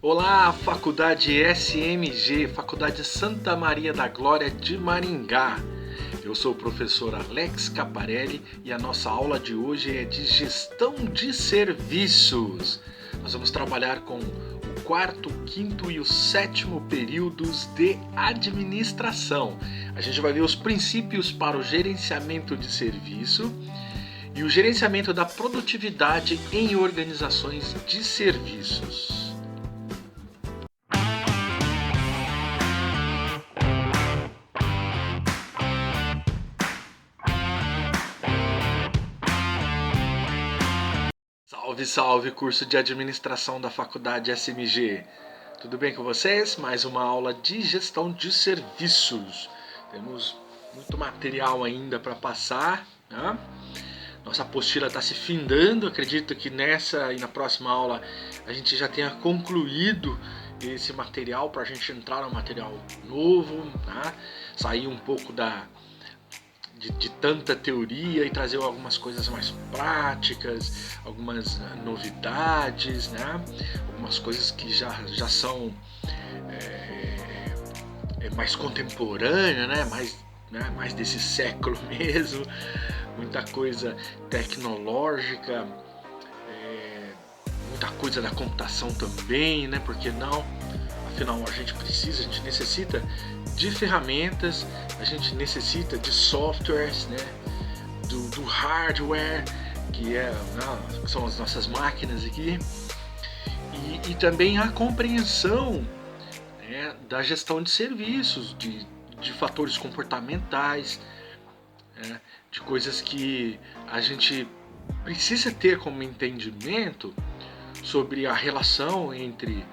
Olá, Faculdade SMG, Faculdade Santa Maria da Glória de Maringá. Eu sou o professor Alex Caparelli e a nossa aula de hoje é de gestão de serviços. Nós vamos trabalhar com o quarto, quinto e o sétimo períodos de administração. A gente vai ver os princípios para o gerenciamento de serviço e o gerenciamento da produtividade em organizações de serviços. Salve, salve, curso de administração da Faculdade SMG. Tudo bem com vocês? Mais uma aula de gestão de serviços. Temos muito material ainda para passar, né? Nossa apostila está se findando. Acredito que nessa e na próxima aula a gente já tenha concluído esse material para a gente entrar no material novo, né? Sair um pouco de tanta teoria e trazer algumas coisas mais práticas, algumas novidades, né? Algumas coisas que já são mais contemporâneas, né? Mais desse século mesmo, muita coisa tecnológica, muita coisa da computação também, né? Por que não? Afinal, a gente necessita de ferramentas, a gente necessita de softwares, né? Do hardware, que são as nossas máquinas aqui, e também a compreensão, né, da gestão de serviços, de fatores comportamentais, né, de coisas que a gente precisa ter como entendimento sobre a relação entre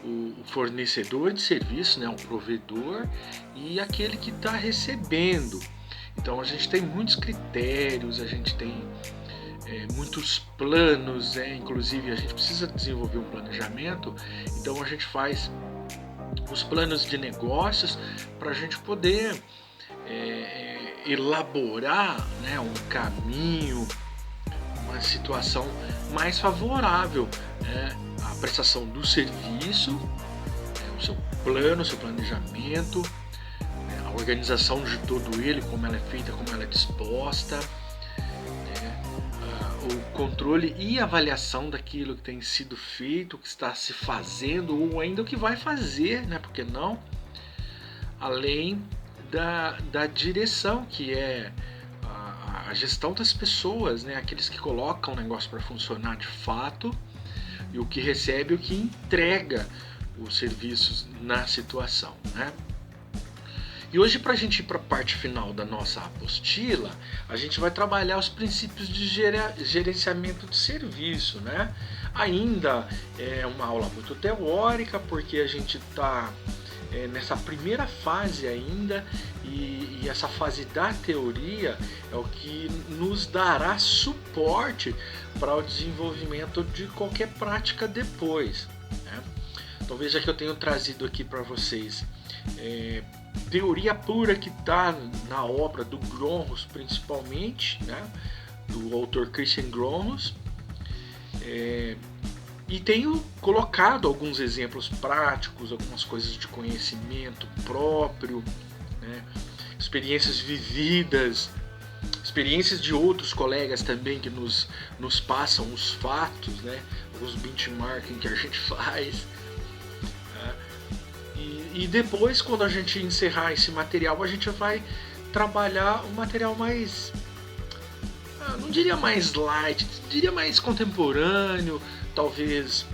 o fornecedor de serviço, né, o provedor, e aquele que está recebendo. Então a gente tem muitos critérios, a gente tem muitos planos, inclusive a gente precisa desenvolver um planejamento. Então a gente faz os planos de negócios para a gente poder elaborar, né, um caminho, uma situação mais favorável, né, à prestação do serviço, o seu plano, o seu planejamento, a organização de todo ele, como ela é feita, como ela é disposta, né, o controle e avaliação daquilo que tem sido feito, o que está se fazendo ou ainda o que vai fazer, né, por que não? Além da direção, que é a gestão das pessoas, né? Aqueles que colocam o negócio para funcionar de fato e o que recebe, o que entrega os serviços na situação, né? E hoje, para a gente ir para a parte final da nossa apostila, a gente vai trabalhar os princípios de gerenciamento de serviço, né? Ainda é uma aula muito teórica, porque a gente está nessa primeira fase ainda, e essa fase da teoria é o que nos dará suporte para o desenvolvimento de qualquer prática depois, né? Então veja que eu tenho trazido aqui para vocês teoria pura que está na obra do Gronholm, principalmente, né? Do autor Christian Gronholm, e tenho colocado alguns exemplos práticos, algumas coisas de conhecimento próprio, né? Experiências vividas, experiências de outros colegas também que nos passam os fatos, né? Os benchmarking que a gente faz. Né? E depois, quando a gente encerrar esse material, a gente vai trabalhar um material mais, não diria mais light, diria mais contemporâneo, talvez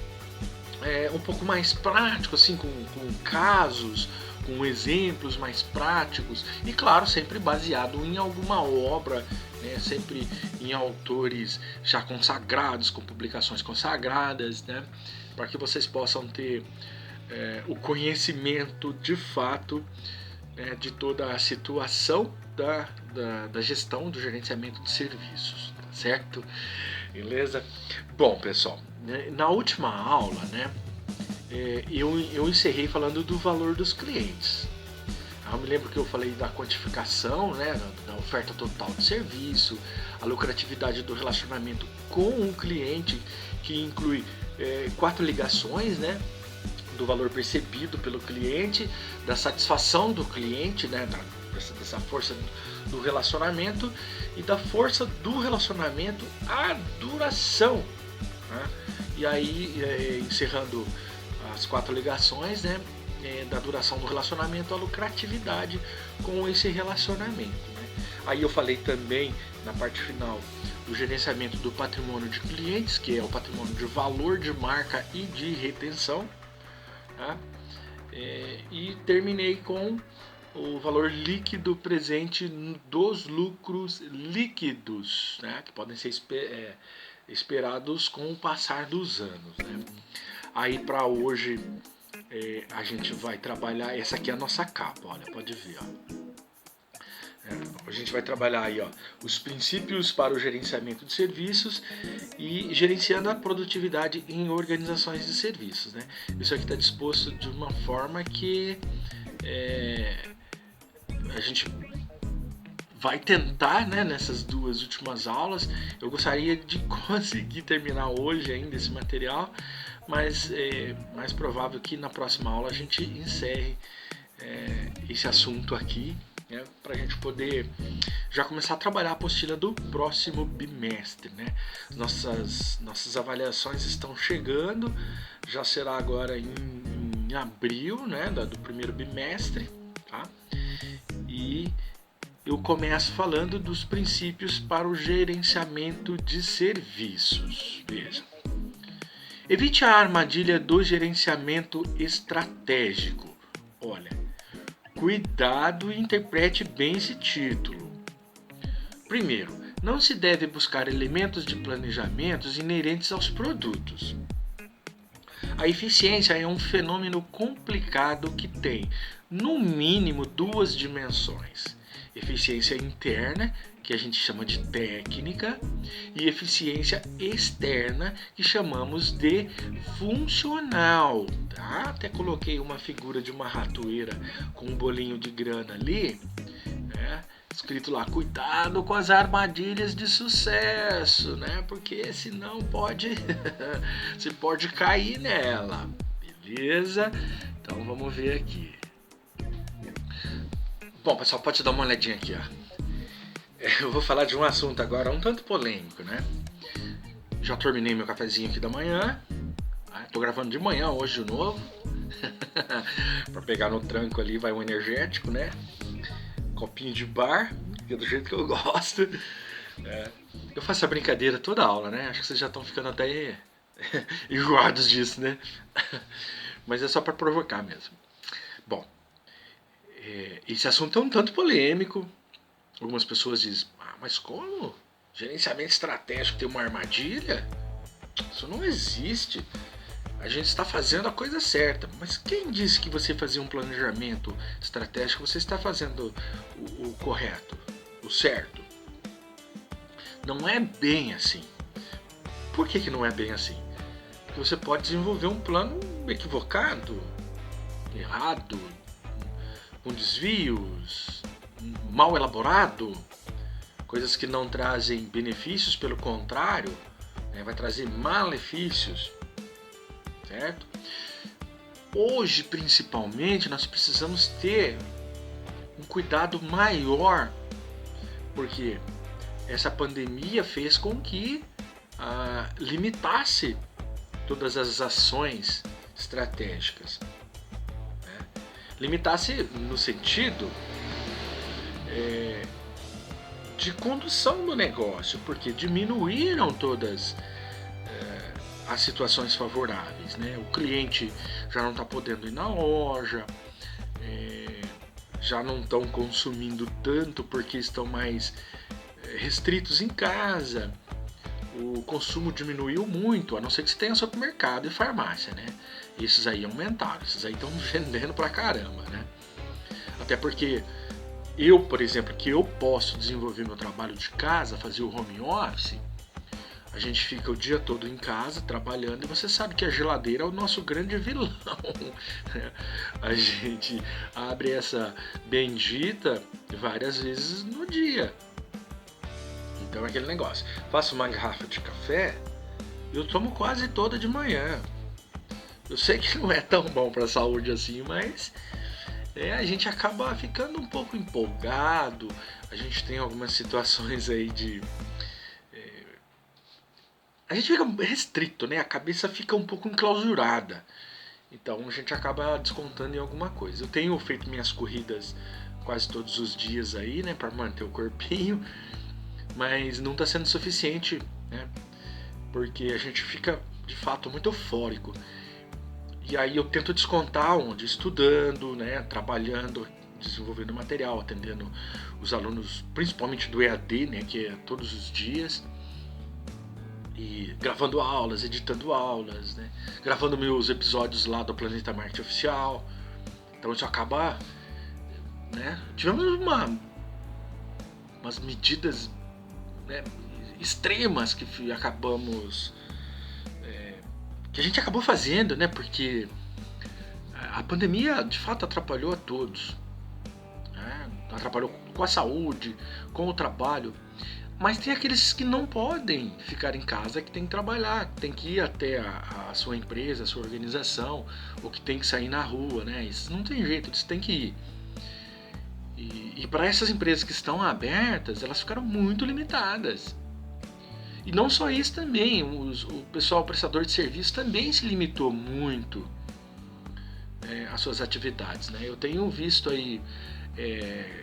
um pouco mais prático, assim, com casos, com exemplos mais práticos, e claro, sempre baseado em alguma obra, né, sempre em autores já consagrados, com publicações consagradas, né, para que vocês possam ter o conhecimento de fato, né, de toda a situação da gestão, do gerenciamento de serviços, tá certo? Beleza? Bom, pessoal, na última aula, né, eu encerrei falando do valor dos clientes. Eu me lembro que eu falei da quantificação, né, da oferta total de serviço, a lucratividade do relacionamento com o cliente, que inclui 4 ligações, né, do valor percebido pelo cliente, da satisfação do cliente, né, dessa força do relacionamento e da força do relacionamento à duração, né? E aí, encerrando as 4 ligações, né, da duração do relacionamento, a lucratividade com esse relacionamento, né? Aí eu falei também na parte final do gerenciamento do patrimônio de clientes, que é o patrimônio de valor de marca e de retenção, tá? E terminei com o valor líquido presente dos lucros líquidos, né, que podem ser esperados com o passar dos anos, né? Aí para hoje a gente vai trabalhar, essa aqui é a nossa capa, olha, pode ver, ó. A gente vai trabalhar aí, ó, os princípios para o gerenciamento de serviços e gerenciando a produtividade em organizações de serviços, né? Isso aqui está disposto de uma forma que a gente vai tentar, né, nessas 2 últimas aulas. Eu gostaria de conseguir terminar hoje ainda esse material, mas é mais provável que na próxima aula a gente encerre esse assunto aqui, né, para a gente poder já começar a trabalhar a apostila do próximo bimestre, né? Nossas avaliações estão chegando, já será agora em abril, né, do primeiro bimestre, tá? E eu começo falando dos princípios para o gerenciamento de serviços. Veja. Evite a armadilha do gerenciamento estratégico. Olha, cuidado e interprete bem esse título. Primeiro, não se deve buscar elementos de planejamentos inerentes aos produtos. A eficiência é um fenômeno complicado que tem, no mínimo, 2 dimensões. Eficiência interna, que a gente chama de técnica, e eficiência externa, que chamamos de funcional. Tá? Até coloquei uma figura de uma ratoeira com um bolinho de grana ali, né? Escrito lá, cuidado com as armadilhas de sucesso, né? Porque senão você pode cair nela, beleza? Então vamos ver aqui. Bom, pessoal, pode dar uma olhadinha aqui, ó. Eu vou falar de um assunto agora um tanto polêmico, né? Já terminei meu cafezinho aqui da manhã. Tô gravando de manhã hoje de novo. Pra pegar no tranco ali vai um energético, né? Copinho de bar, que é do jeito que eu gosto. Eu faço essa brincadeira toda aula, né? Acho que vocês já estão ficando até enjoados disso, né? Mas é só para provocar mesmo. Bom, esse assunto é um tanto polêmico. Algumas pessoas dizem, mas como? Gerenciamento estratégico tem uma armadilha? Isso não existe. A gente está fazendo a coisa certa. Mas quem disse que você fazia um planejamento estratégico, você está fazendo o correto, o certo? Não é bem assim. Por que não é bem assim? Porque você pode desenvolver um plano equivocado, errado, com desvios, mal elaborado, coisas que não trazem benefícios, pelo contrário, vai trazer malefícios, certo? Hoje, principalmente, nós precisamos ter um cuidado maior, porque essa pandemia fez com que limitasse todas as ações estratégicas, né? Limitasse no sentido de condução do negócio, porque diminuíram todas as situações favoráveis, né? O cliente já não está podendo ir na loja, já não estão consumindo tanto porque estão mais restritos em casa. O consumo diminuiu muito, a não ser que você tenha supermercado e farmácia, né? Esses aí aumentaram, esses aí estão vendendo pra caramba, né? Até porque eu, por exemplo, que eu posso desenvolver meu trabalho de casa, fazer o home office, a gente fica o dia todo em casa trabalhando e você sabe que a geladeira é o nosso grande vilão. A gente abre essa bendita várias vezes no dia. Então é aquele negócio. Faço uma garrafa de café, eu tomo quase toda de manhã. Eu sei que não é tão bom para a saúde assim, mas a gente acaba ficando um pouco empolgado. A gente tem algumas situações aí de a gente fica restrito, né? A cabeça fica um pouco enclausurada. Então a gente acaba descontando em alguma coisa. Eu tenho feito minhas corridas quase todos os dias aí, né, para manter o corpinho, mas não está sendo suficiente, né? Porque a gente fica de fato muito eufórico. E aí eu tento descontar onde? Estudando, né, trabalhando, desenvolvendo material, atendendo os alunos, principalmente do EAD, né, que é todos os dias. E gravando aulas, editando aulas, né? Gravando meus episódios lá do Planeta Marte Oficial. Então isso acaba, né? Tivemos umas medidas, né, extremas que acabamos, que a gente acabou fazendo, né? Porque a pandemia de fato atrapalhou a todos, né? Atrapalhou com a saúde, com o trabalho. Mas tem aqueles que não podem ficar em casa, que tem que trabalhar, que tem que ir até a sua empresa, a sua organização, ou que tem que sair na rua, né? Isso não tem jeito, eles têm que ir. E para essas empresas que estão abertas, elas ficaram muito limitadas. E não só isso também, o pessoal prestador de serviço também se limitou muito às suas atividades, né? Eu tenho visto aí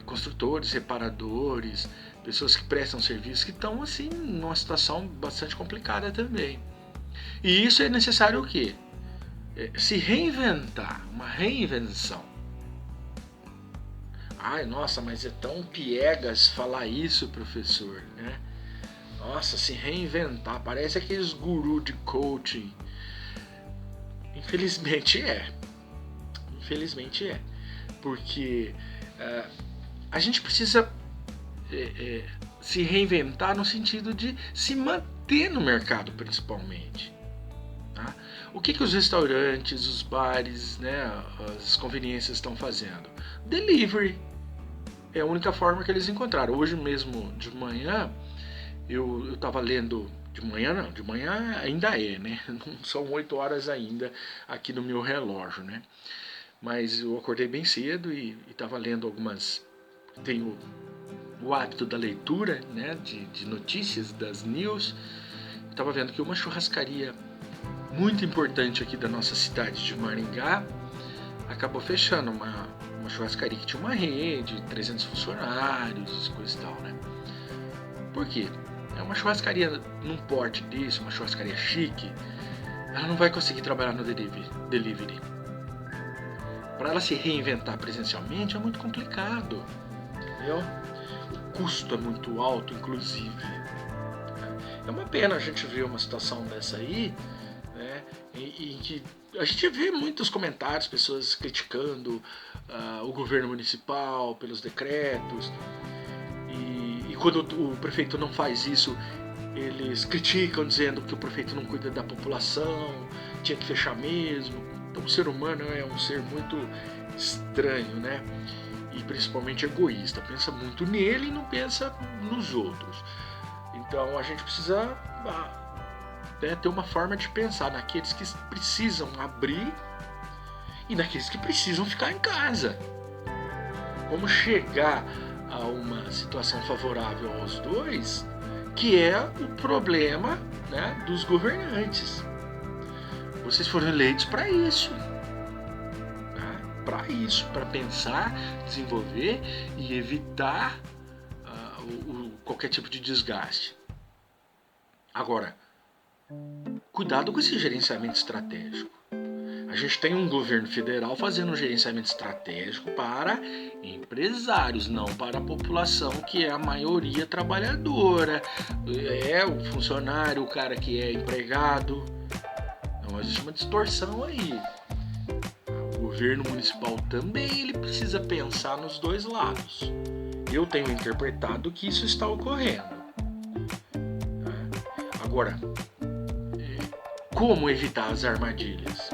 construtores, reparadores, pessoas que prestam serviço que estão assim numa situação bastante complicada também. E isso é necessário o quê? Se reinventar, uma reinvenção. Ai, nossa, mas é tão piegas falar isso, professor, né? Nossa, se reinventar, parece aqueles gurus de coaching. Infelizmente é. Infelizmente é. Porque a gente precisa se reinventar no sentido de se manter no mercado, principalmente. Tá? O que os restaurantes, os bares, né, as conveniências estão fazendo? Delivery. É a única forma que eles encontraram. Hoje mesmo, de manhã, eu estava lendo. De manhã não, de manhã ainda né? Não são 8 horas ainda aqui no meu relógio, né? Mas eu acordei bem cedo e estava lendo algumas. Tenho o hábito da leitura, né, de notícias, das news. Estava vendo que uma churrascaria muito importante aqui da nossa cidade de Maringá acabou fechando, uma churrascaria que tinha uma rede, 300 funcionários, coisa e tal, né? Por quê? É uma churrascaria num porte desse, uma churrascaria chique, ela não vai conseguir trabalhar no delivery. Para ela se reinventar presencialmente é muito complicado, entendeu? O custo é muito alto, inclusive. É uma pena a gente ver uma situação dessa aí, né, em que a gente vê muitos comentários, pessoas criticando o governo municipal pelos decretos, e quando o prefeito não faz isso, eles criticam dizendo que o prefeito não cuida da população, tinha que fechar mesmo. Então o ser humano é um ser muito estranho, né? E principalmente egoísta, pensa muito nele e não pensa nos outros. Então a gente precisa ter uma forma de pensar naqueles que precisam abrir e naqueles que precisam ficar em casa. Como chegar a uma situação favorável aos dois, que é o problema, né, dos governantes. Vocês foram eleitos para isso. Para isso, para pensar, desenvolver e evitar qualquer tipo de desgaste. Agora, cuidado com esse gerenciamento estratégico. A gente tem um governo federal fazendo um gerenciamento estratégico para empresários, não para a população, que é a maioria trabalhadora, é o funcionário, o cara que é empregado. Então existe uma distorção aí. O governo municipal também ele precisa pensar nos dois lados. Eu tenho interpretado que isso está ocorrendo. Agora, como evitar as armadilhas?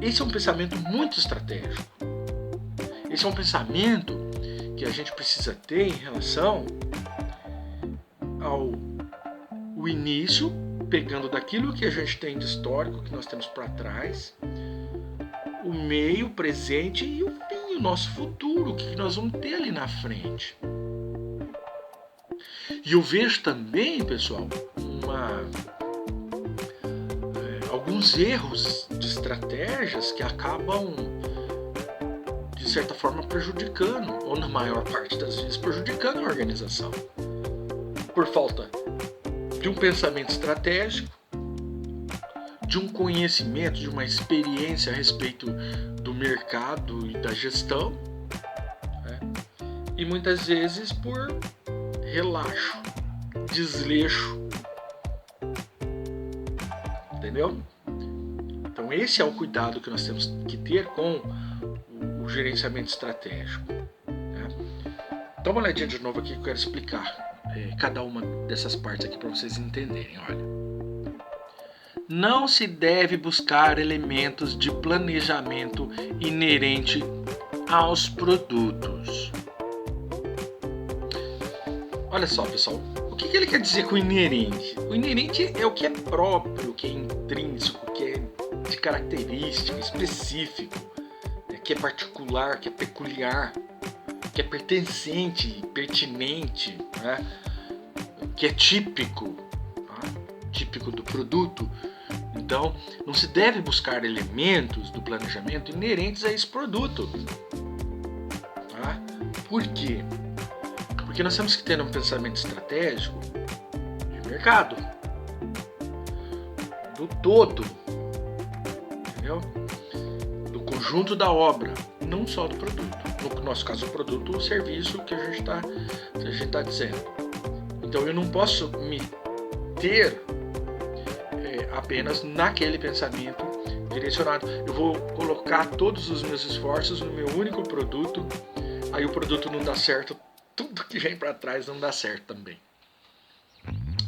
Esse é um pensamento muito estratégico. Esse é um pensamento que a gente precisa ter em relação ao início pegando daquilo que a gente tem de histórico, que nós temos para trás, o meio, o presente e o fim, o nosso futuro, o que nós vamos ter ali na frente. E eu vejo também, pessoal, alguns erros de estratégias que acabam, de certa forma, prejudicando, ou na maior parte das vezes, prejudicando a organização. Por falta de um pensamento estratégico, de um conhecimento, de uma experiência a respeito do mercado e da gestão, né? E muitas vezes por relaxo, desleixo, entendeu? Então esse é o cuidado que nós temos que ter com o gerenciamento estratégico, né? Dá uma olhadinha de novo aqui que eu quero explicar cada uma dessas partes aqui para vocês entenderem. Olha, não se deve buscar elementos de planejamento inerente aos produtos. Olha só, pessoal, o que ele quer dizer com inerente? O inerente é o que é próprio, o que é intrínseco, o que é de característica, específico, que é particular, que é peculiar, que é pertencente, pertinente, né? Que é típico, tá? Típico do produto. Então, não se deve buscar elementos do planejamento inerentes a esse produto. Tá? Por quê? Porque nós temos que ter um pensamento estratégico de mercado, do todo, entendeu? Do conjunto da obra, não só do produto. No nosso caso, o produto ou o serviço que a gente está dizendo. Então, eu não posso me ter apenas naquele pensamento direcionado. Eu vou colocar todos os meus esforços no meu único produto, aí o produto não dá certo, tudo que vem para trás não dá certo também.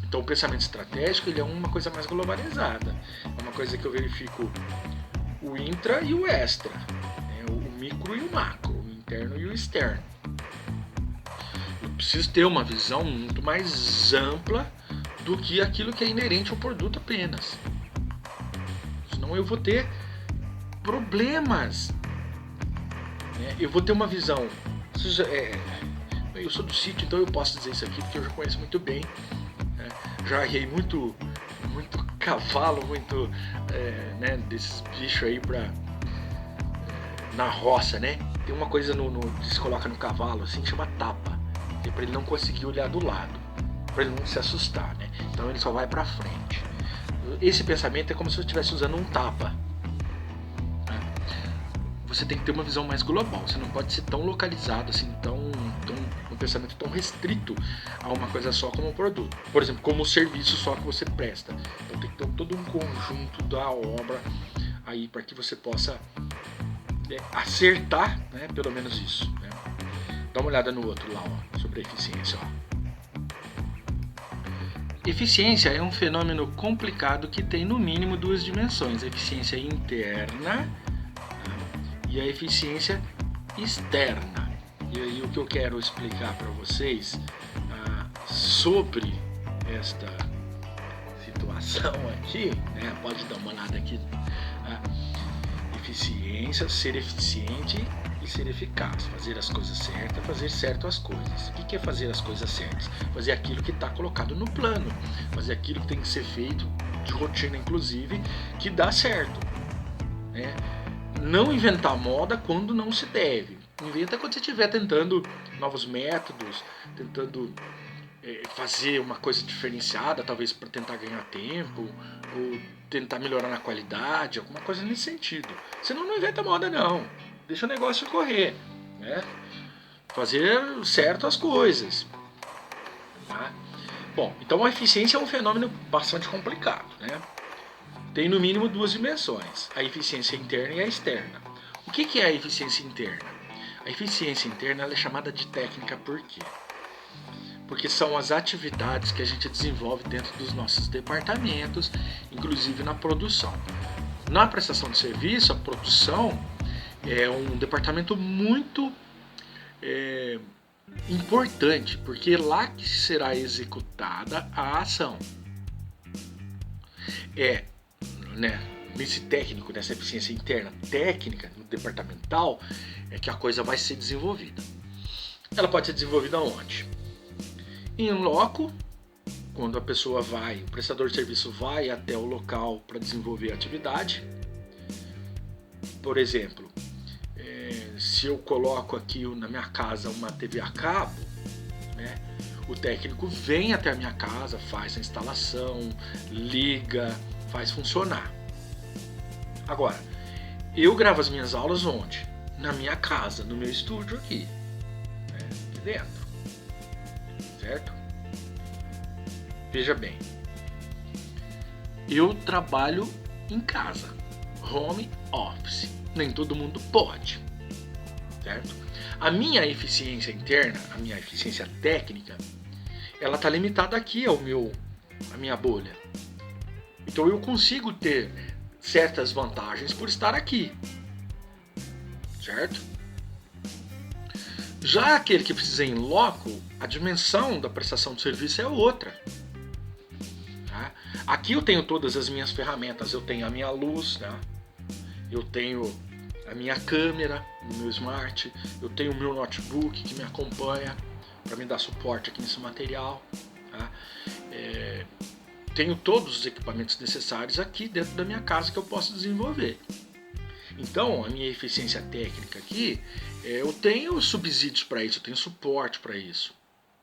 Então o pensamento estratégico ele é uma coisa mais globalizada, é uma coisa que eu verifico o intra e o extra, né? O micro e o macro, o interno e o externo. Eu preciso ter uma visão muito mais ampla do que aquilo que é inerente ao produto apenas. Senão eu vou ter problemas, né? Eu vou ter uma visão. Eu sou do sítio, então eu posso dizer isso aqui porque eu já conheço muito bem, né? Já arrei muito cavalo, muito né, desses bichos aí na roça, né? Tem uma coisa que se coloca no cavalo assim que chama tapa, que é para ele não conseguir olhar do lado, para ele não se assustar, né? Então ele só vai para frente. Esse pensamento é como se eu estivesse usando um tapa. Você tem que ter uma visão mais global. Você não pode ser tão localizado assim, um pensamento tão restrito a uma coisa só como um produto. Por exemplo, como o serviço só que você presta. Então tem que ter todo um conjunto da obra aí para que você possa acertar, né, pelo menos isso, né? Dá uma olhada no outro lá, ó, sobre a eficiência, ó. Eficiência é um fenômeno complicado que tem no mínimo duas dimensões: a eficiência interna e a eficiência externa. E aí o que eu quero explicar para vocês sobre esta situação aqui, né? Pode dar uma olhada aqui. Eficiência, ser eficiente e ser eficaz, fazer as coisas certas, fazer certo as coisas. O que é fazer as coisas certas? Fazer aquilo que está colocado no plano, fazer aquilo que tem que ser feito de rotina, inclusive, que dá certo, né? Não inventar moda quando não se deve. Inventa quando você estiver tentando novos métodos, tentando fazer uma coisa diferenciada, talvez para tentar ganhar tempo, ou tentar melhorar na qualidade, alguma coisa nesse sentido. Senão não inventa moda não. Deixa o negócio correr, né? Fazer certo as coisas. Tá? Bom, então a eficiência é um fenômeno bastante complicado, né? Tem no mínimo duas dimensões, a eficiência interna e a externa. O que é a eficiência interna? A eficiência interna ela é chamada de técnica por quê? Porque são as atividades que a gente desenvolve dentro dos nossos departamentos, inclusive na produção. Na prestação de serviço, a produção é um departamento muito importante, porque é lá que será executada a ação. é, né, nesse técnico, nessa eficiência interna técnica, no departamental, é que a coisa vai ser desenvolvida. Ela pode ser desenvolvida onde? Em loco, quando a pessoa vai, o prestador de serviço vai até o local para desenvolver a atividade. Por exemplo, se eu coloco aqui na minha casa uma TV a cabo, né, o técnico vem até a minha casa, faz a instalação, liga, faz funcionar. Agora, eu gravo as minhas aulas onde? Na minha casa, no meu estúdio aqui, né, aqui dentro, certo? Veja bem, eu trabalho em casa, home office, nem todo mundo pode, certo? A minha eficiência interna, a minha eficiência técnica, ela está limitada aqui a minha bolha. Então eu consigo ter certas vantagens por estar aqui, certo? Já aquele que precisa ir em loco, a dimensão da prestação de serviço é outra. Tá? Aqui eu tenho todas as minhas ferramentas, eu tenho a minha luz, né? Eu tenho a minha câmera no meu smart, eu tenho o meu notebook que me acompanha para me dar suporte aqui nesse material. Tá? Tenho todos os equipamentos necessários aqui dentro da minha casa que eu posso desenvolver. Então, a minha eficiência técnica aqui, eu tenho subsídios para isso, eu tenho suporte para isso.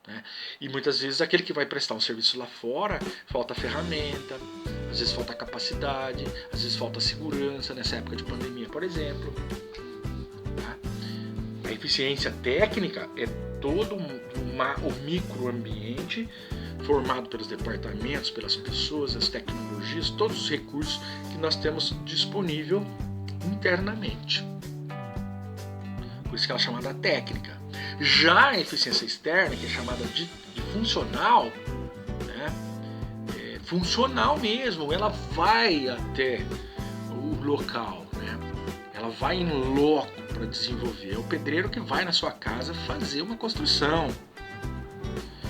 Né? E muitas vezes aquele que vai prestar um serviço lá fora, falta ferramenta, às vezes falta capacidade, às vezes falta segurança, nessa época de pandemia, por exemplo. Tá? A eficiência técnica é todo o microambiente formado pelos departamentos, pelas pessoas, as tecnologias, todos os recursos que nós temos disponível internamente. Por isso que ela é chamada técnica. Já a eficiência externa, que é chamada de funcional, né? Funcional mesmo, ela vai até o local, né? Ela vai em loco para desenvolver. É o pedreiro que vai na sua casa fazer uma construção.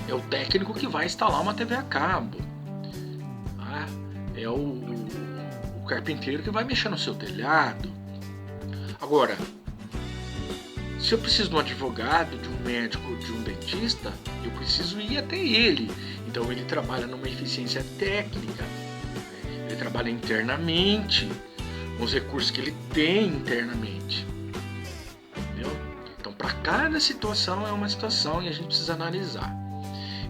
É o técnico que vai instalar uma TV a cabo. Tá? É o carpinteiro que vai mexer no seu telhado. Agora, se eu preciso de um advogado, de um médico, de um dentista, eu preciso ir até ele. Então ele trabalha numa eficiência técnica, ele trabalha internamente, com os recursos que ele tem internamente. Entendeu? Então para cada situação é uma situação e a gente precisa analisar.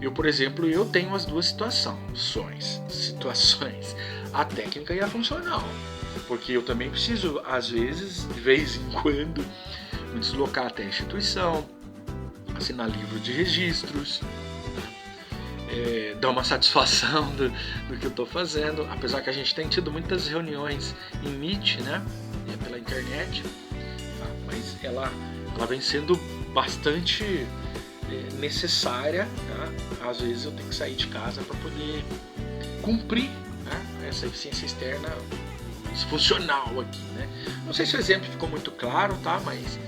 Eu, por exemplo, eu tenho as duas situações, a técnica e a funcional. Porque eu também preciso, às vezes, de vez em quando, me deslocar até a instituição, assinar livro de registros, dar uma satisfação do que eu estou fazendo, apesar que a gente tem tido muitas reuniões em Meet, né, pela internet, tá? Mas ela vem sendo bastante necessária, tá? Às vezes eu tenho que sair de casa para poder cumprir, né, essa eficiência externa funcional aqui, né? Não sei se o exemplo ficou muito claro, tá? Mas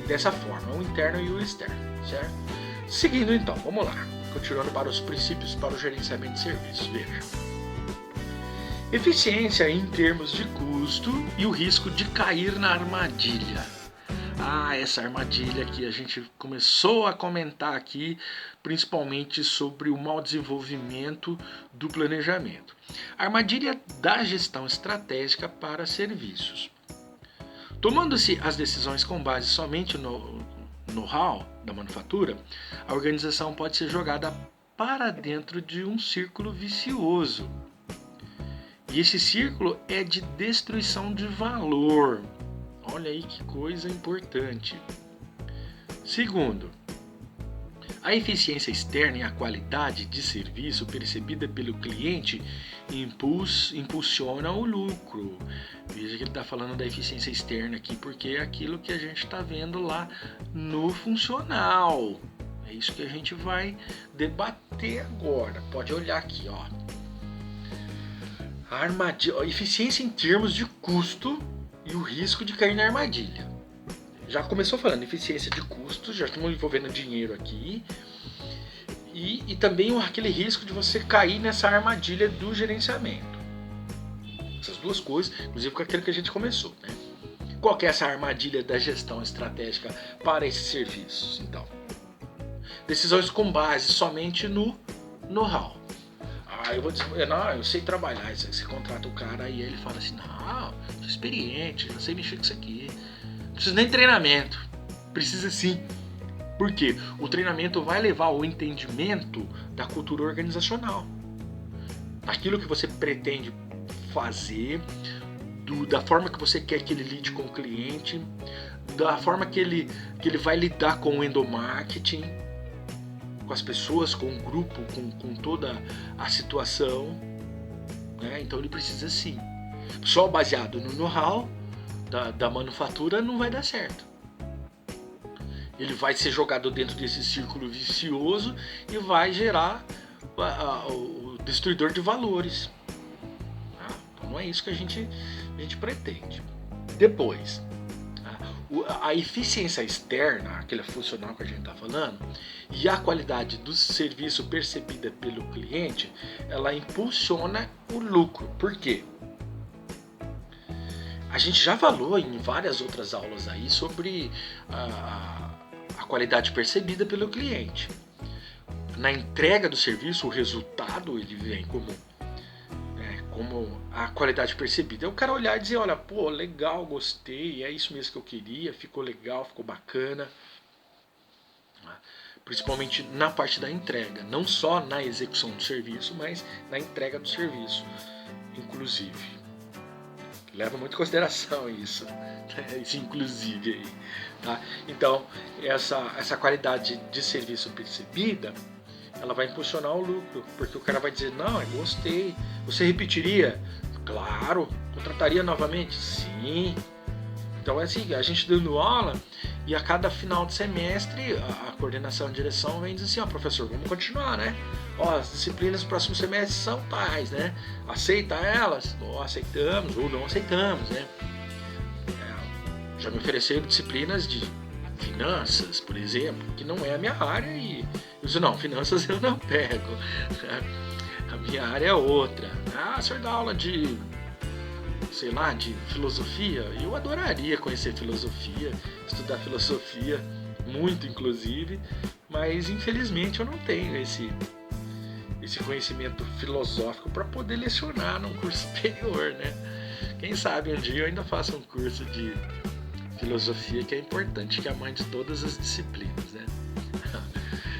dessa forma, o interno e o externo, certo? Seguindo então, vamos lá. Continuando para os princípios para o gerenciamento de serviços. Veja. Eficiência em termos de custo e o risco de cair na armadilha. Essa armadilha que a gente começou a comentar aqui, principalmente sobre o mau desenvolvimento do planejamento. A armadilha da gestão estratégica para serviços. Tomando-se as decisões com base somente no know-how da manufatura, a organização pode ser jogada para dentro de um círculo vicioso. E esse círculo é de destruição de valor. Olha aí que coisa importante. Segundo, a eficiência externa e a qualidade de serviço percebida pelo cliente impulsiona o lucro. Veja que ele está falando da eficiência externa aqui, porque é aquilo que a gente está vendo lá no funcional. É isso que a gente vai debater agora. Pode olhar aqui, ó. A armadilha, a eficiência em termos de custo e o risco de cair na armadilha. Já começou falando eficiência de custos, já estamos envolvendo dinheiro aqui. E também aquele risco de você cair nessa armadilha do gerenciamento. Essas duas coisas, inclusive com aquilo que a gente começou, né? Qual que é essa armadilha da gestão estratégica para esses serviços? Então, decisões com base somente no know-how. Eu vou dizer, não, eu sei trabalhar. Aí você contrata o cara e ele fala assim, não, sou experiente, já sei mexer com isso aqui. Não precisa nem treinamento. Precisa sim. Por quê? O treinamento vai levar ao entendimento da cultura organizacional. Daquilo que você pretende fazer, da forma que você quer que ele lide com o cliente, da forma que ele vai lidar com o endomarketing, com as pessoas, com o grupo, com toda a situação, né? Então ele precisa sim. Só baseado no know-how da manufatura não vai dar certo. Ele vai ser jogado dentro desse círculo vicioso e vai gerar o destruidor de valores. Então não é isso que a gente pretende. Depois, a eficiência externa, aquela funcional que a gente está falando, e a qualidade do serviço percebida pelo cliente, ela impulsiona o lucro. Por quê? A gente já falou em várias outras aulas aí sobre a qualidade percebida pelo cliente. Na entrega do serviço, o resultado ele vem como a qualidade percebida. É o cara olhar e dizer, olha, pô, legal, gostei, é isso mesmo que eu queria, ficou legal, ficou bacana. Principalmente na parte da entrega, não só na execução do serviço, mas na entrega do serviço, inclusive. Leva muito em consideração isso, esse inclusive aí. Tá? Então, essa qualidade de serviço percebida, ela vai impulsionar o lucro, porque o cara vai dizer, não, eu gostei. Você repetiria? Claro. Contrataria novamente? Sim. Então é assim, a gente dando aula e a cada final de semestre a coordenação de direção vem dizer assim, professor, vamos continuar, né? As disciplinas do próximo semestre são tais, né? Aceita elas? Aceitamos ou não aceitamos, né? Já me ofereceram disciplinas de finanças, por exemplo, que não é a minha área e eu disse, não, finanças eu não pego. A minha área é outra. O senhor dá aula de filosofia? Eu adoraria conhecer filosofia, estudar filosofia, muito inclusive, mas infelizmente eu não tenho esse conhecimento filosófico para poder lecionar num curso superior, né? Quem sabe um dia eu ainda faço um curso de filosofia, que é importante, que é a mãe de todas as disciplinas, né?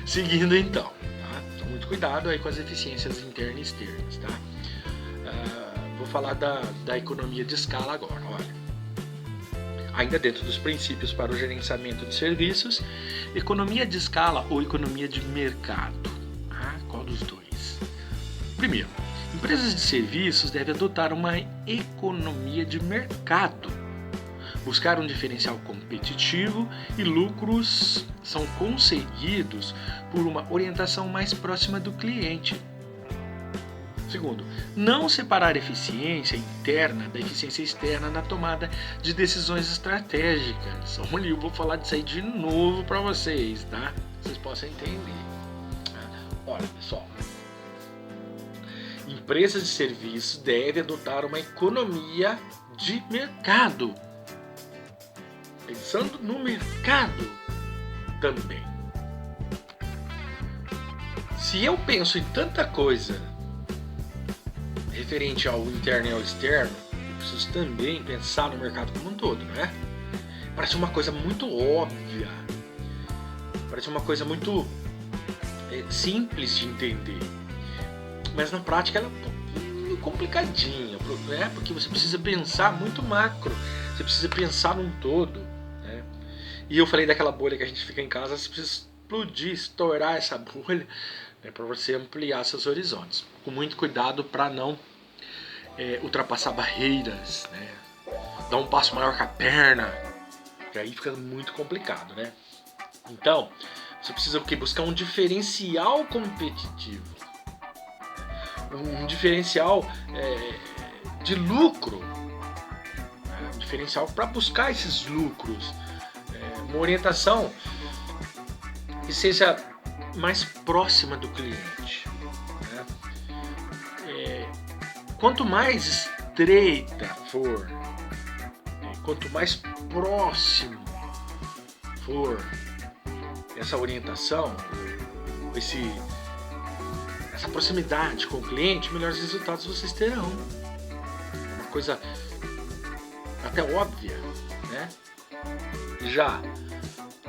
Seguindo então, tá? Então, muito cuidado aí com as eficiências internas e externas, tá? Vou falar da economia de escala agora, olha. Ainda dentro dos princípios para o gerenciamento de serviços, economia de escala ou economia de mercado. Qual dos dois? Primeiro, empresas de serviços devem adotar uma economia de mercado. Buscar um diferencial competitivo e lucros são conseguidos por uma orientação mais próxima do cliente. Segundo, não separar eficiência interna da eficiência externa na tomada de decisões estratégicas. Olha, eu vou falar disso aí de novo para vocês, tá? Vocês possam entender. Olha, pessoal. Empresas de serviços devem adotar uma economia de mercado. Pensando no mercado também. Se eu penso em tanta coisa referente ao interno e ao externo, eu preciso também pensar no mercado como um todo, não é? Parece uma coisa muito óbvia. Parece uma coisa muito simples de entender. Mas na prática ela é um pouquinho complicadinha, né? Porque você precisa pensar muito macro. Você precisa pensar num todo, né? E eu falei daquela bolha que a gente fica em casa, você precisa explodir, estourar essa bolha, né, para você ampliar seus horizontes. Com muito cuidado para não ultrapassar barreiras, né? Dar um passo maior que a perna, que aí fica muito complicado, né? Então, você precisa buscar um diferencial competitivo, um diferencial de lucro, um diferencial para buscar esses lucros, uma orientação que seja mais próxima do cliente, né? Quanto mais estreita for, quanto mais próximo for essa orientação, essa proximidade com o cliente, melhores resultados vocês terão. Uma coisa até óbvia, né? Já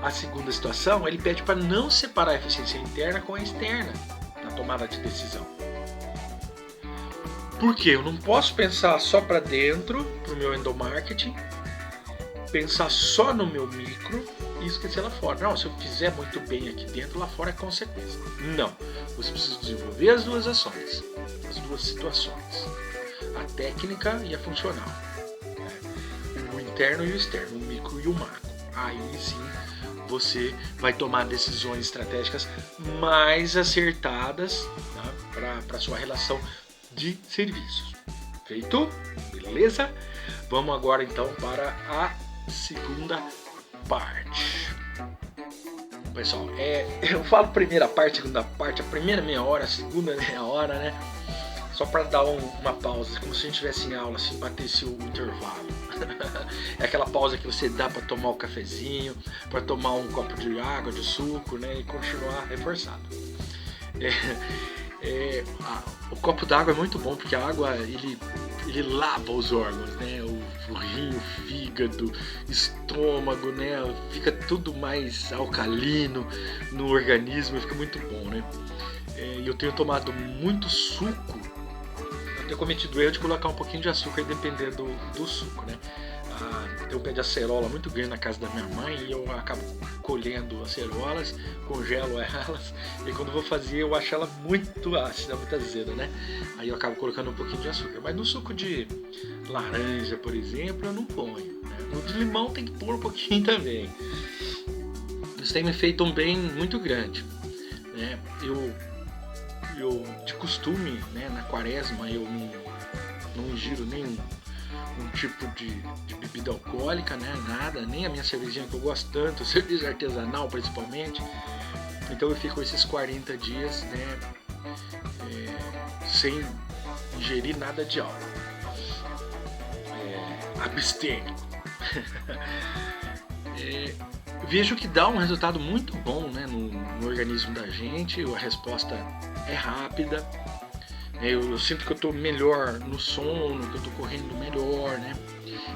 a segunda situação, ele pede para não separar a eficiência interna com a externa na tomada de decisão. Porque eu não posso pensar só para dentro, para o meu endomarketing, pensar só no meu micro e esquecer lá fora. Não, se eu fizer muito bem aqui dentro, lá fora é consequência. Não, você precisa desenvolver as duas ações, as duas situações, a técnica e a funcional, né? O interno e o externo, o micro e o macro. Aí sim você vai tomar decisões estratégicas mais acertadas, tá? Para a sua relação de serviços. Feito? Beleza? Vamos agora então para a segunda parte. Pessoal, eu falo primeira parte, segunda parte, a primeira meia hora, a segunda meia hora, né? Só para dar uma pausa, como se a gente estivesse em aula, assim, batesse o intervalo. É aquela pausa que você dá para tomar o cafezinho, para tomar um copo de água, de suco, né? E continuar reforçado. O copo d'água é muito bom, porque a água, ele lava os órgãos, né? O rim, o fígado, estômago, né? Fica tudo mais alcalino no organismo, fica muito bom, né? E eu tenho tomado muito suco. Eu tenho cometido o erro de colocar um pouquinho de açúcar dependendo do suco, né? Tem um pé de acerola muito grande na casa da minha mãe e eu acabo colhendo acerolas, congelo elas e quando vou fazer eu acho ela muito ácida, muito azeda, né? Aí eu acabo colocando um pouquinho de açúcar. Mas no suco de laranja, por exemplo, eu não ponho, né? No de limão tem que pôr um pouquinho também. Isso tem me feito um bem muito grande, né? Eu de costume, né, na quaresma eu não ingiro nenhum tipo de bebida alcoólica, né, nada, nem a minha cervejinha que eu gosto tanto, cerveja artesanal principalmente. Então eu fico esses 40 dias, né, sem ingerir nada de álcool, abstêmico. Vejo que dá um resultado muito bom, né, no organismo da gente, a resposta é rápida, eu sinto que eu estou melhor no sono, que eu estou correndo melhor, né?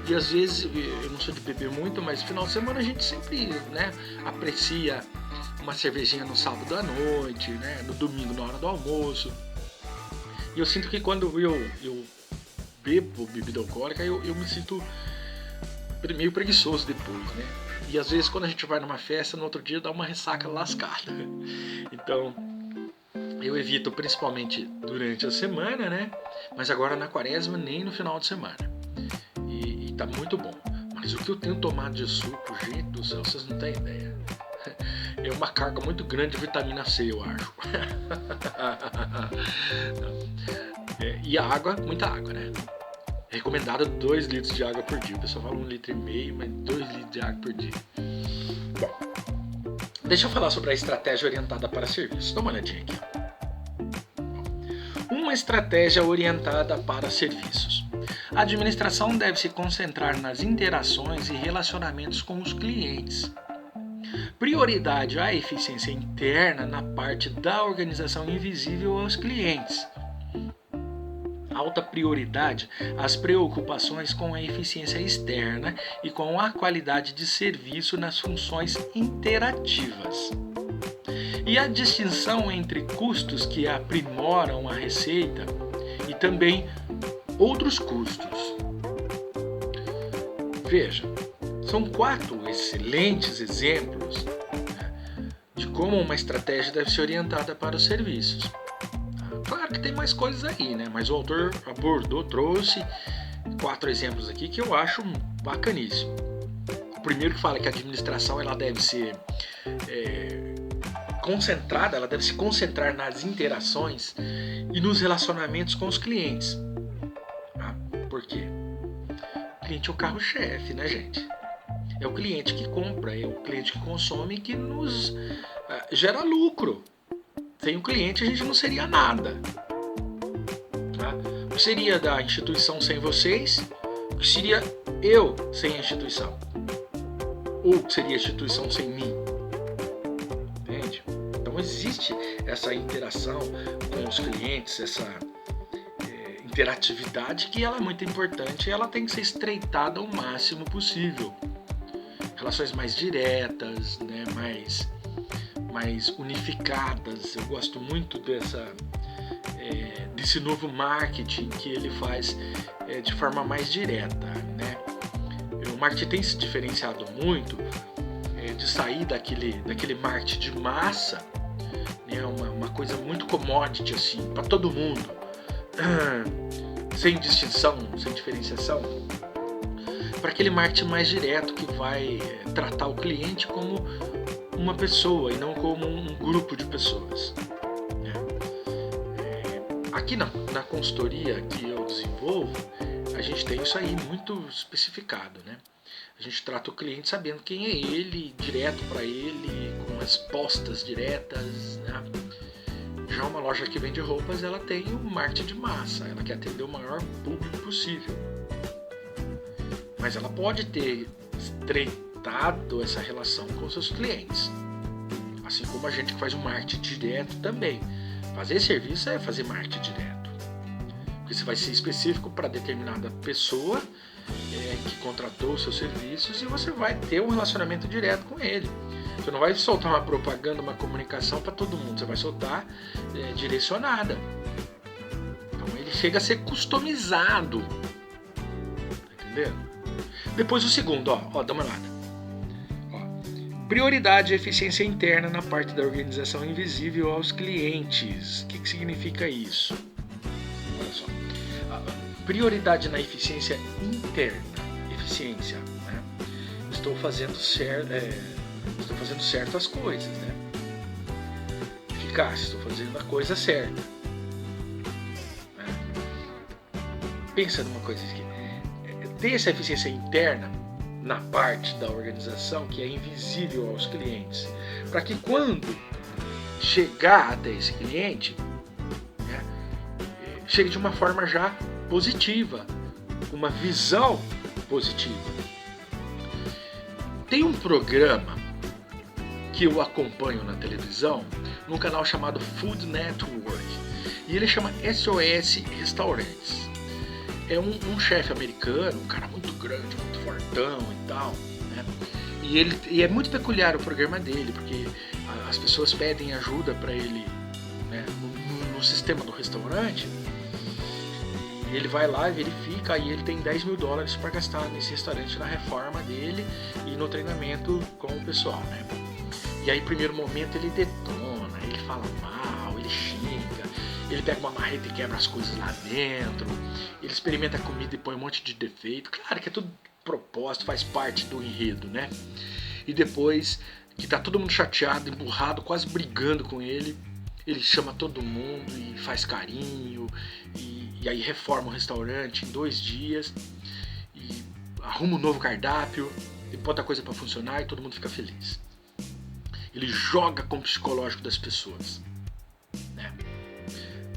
E às vezes, eu não sou de beber muito, mas no final de semana a gente sempre, né, aprecia uma cervejinha no sábado à noite, né, no domingo na hora do almoço. E eu sinto que quando eu bebo bebida alcoólica, eu me sinto meio preguiçoso depois, né? E às vezes quando a gente vai numa festa, no outro dia dá uma ressaca lascada. Então, eu evito principalmente durante a semana, né? Mas agora na quaresma nem no final de semana. E tá muito bom. Mas o que eu tenho tomado de suco, gente do céu, vocês não têm ideia. É uma carga muito grande de vitamina C, eu acho. E a água, muita água, né? É recomendado 2 litros de água por dia. O pessoal fala 1,5 litro, mas 2 litros de água por dia. Bom, deixa eu falar sobre a estratégia orientada para serviços. Dá uma olhadinha aqui. Uma estratégia orientada para serviços. A administração deve se concentrar nas interações e relacionamentos com os clientes. Prioridade à eficiência interna na parte da organização invisível aos clientes. Alta prioridade às preocupações com a eficiência externa e com a qualidade de serviço nas funções interativas. E a distinção entre custos que aprimoram a receita e também outros custos. Veja, são 4 excelentes exemplos, né, de como uma estratégia deve ser orientada para os serviços. Claro que tem mais coisas aí, né? Mas o autor trouxe 4 exemplos aqui que eu acho bacaníssimo. O primeiro que fala que a administração ela deve ser concentrada, ela deve se concentrar nas interações e nos relacionamentos com os clientes. Por quê? O cliente é o carro-chefe, né, gente? É o cliente que compra, é o cliente que consome e que nos gera lucro. Sem o cliente a gente não seria nada. Tá? O que seria da instituição sem vocês? O que seria eu sem a instituição? Ou o que seria a instituição sem mim? Entende? Então existe essa interação com os clientes, essa interatividade que ela é muito importante e ela tem que ser estreitada ao máximo possível. Relações mais diretas, né, mais unificadas. Eu gosto muito desse novo marketing que ele faz de forma mais direta, né? O marketing tem se diferenciado muito de sair daquele marketing de massa, né? Uma coisa muito commodity assim, para todo mundo, sem distinção, sem diferenciação, para aquele marketing mais direto que vai tratar o cliente como uma pessoa e não como um grupo de pessoas. Né? Aqui na consultoria que eu desenvolvo, a gente tem isso aí muito especificado, né? A gente trata o cliente sabendo quem é ele, direto para ele, com respostas diretas, né? Já uma loja que vende roupas, ela tem o marketing de massa, ela quer atender o maior público possível. Mas ela pode ter estreitado essa relação com seus clientes. Assim como a gente que faz o marketing direto também. Fazer serviço é fazer marketing direto. Porque você vai ser específico para determinada pessoa que contratou os seus serviços e você vai ter um relacionamento direto com ele. Você não vai soltar uma propaganda, uma comunicação para todo mundo. Você vai soltar direcionada. Então ele chega a ser customizado. Tá entendendo? Depois o segundo, dá uma olhada. Prioridade e eficiência interna na parte da organização invisível aos clientes. O que significa isso? Olha só. Prioridade na eficiência interna. Eficiência, né? Estou fazendo certo as coisas, né? Eficácia, estou fazendo a coisa certa. Né? Pensa numa coisa aqui. Ter essa eficiência interna na parte da organização que é invisível aos clientes, para que quando chegar até esse cliente, né, chegue de uma forma já positiva, com uma visão positiva. Tem um programa que eu acompanho na televisão, num canal chamado Food Network, e ele chama SOS Restaurantes. É um chefe americano, um cara muito grande, muito fortão e tal, né? E é muito peculiar o programa dele, porque as pessoas pedem ajuda para ele, né, no sistema do restaurante, e ele vai lá, verifica, e ele tem $10 mil para gastar nesse restaurante, na reforma dele e no treinamento com o pessoal, né? E aí, no primeiro momento, ele detona, ele fala mal, ele xinga, ele pega uma marreta e quebra as coisas lá dentro, ele experimenta a comida e põe um monte de defeito. Claro que é tudo propósito, faz parte do enredo, né? E depois que tá todo mundo chateado, emburrado, quase brigando com ele chama todo mundo e faz carinho, e aí reforma o restaurante em 2 dias, e arruma um novo cardápio, e bota a coisa para funcionar e todo mundo fica feliz. Ele joga com o psicológico das pessoas, né?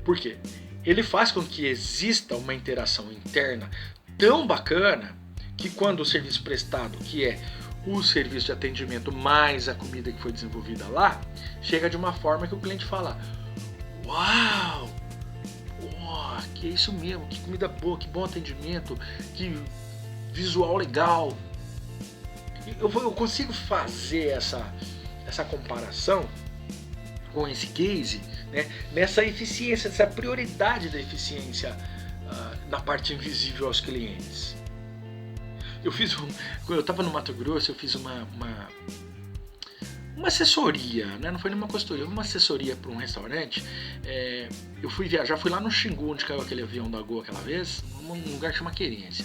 Por quê? Ele faz com que exista uma interação interna tão bacana que quando o serviço prestado, que é o serviço de atendimento mais a comida que foi desenvolvida lá, chega de uma forma que o cliente fala: uau, que é isso mesmo, que comida boa, que bom atendimento, que visual legal. Eu consigo fazer essa comparação com esse case, né, nessa eficiência, nessa prioridade da eficiência na parte invisível aos clientes. Quando eu estava no Mato Grosso, eu fiz uma assessoria, né? Não foi nenhuma consultoria, uma assessoria para um restaurante. Eu fui viajar, fui lá no Xingu, onde caiu aquele avião da Gol aquela vez, num lugar que chama Querência,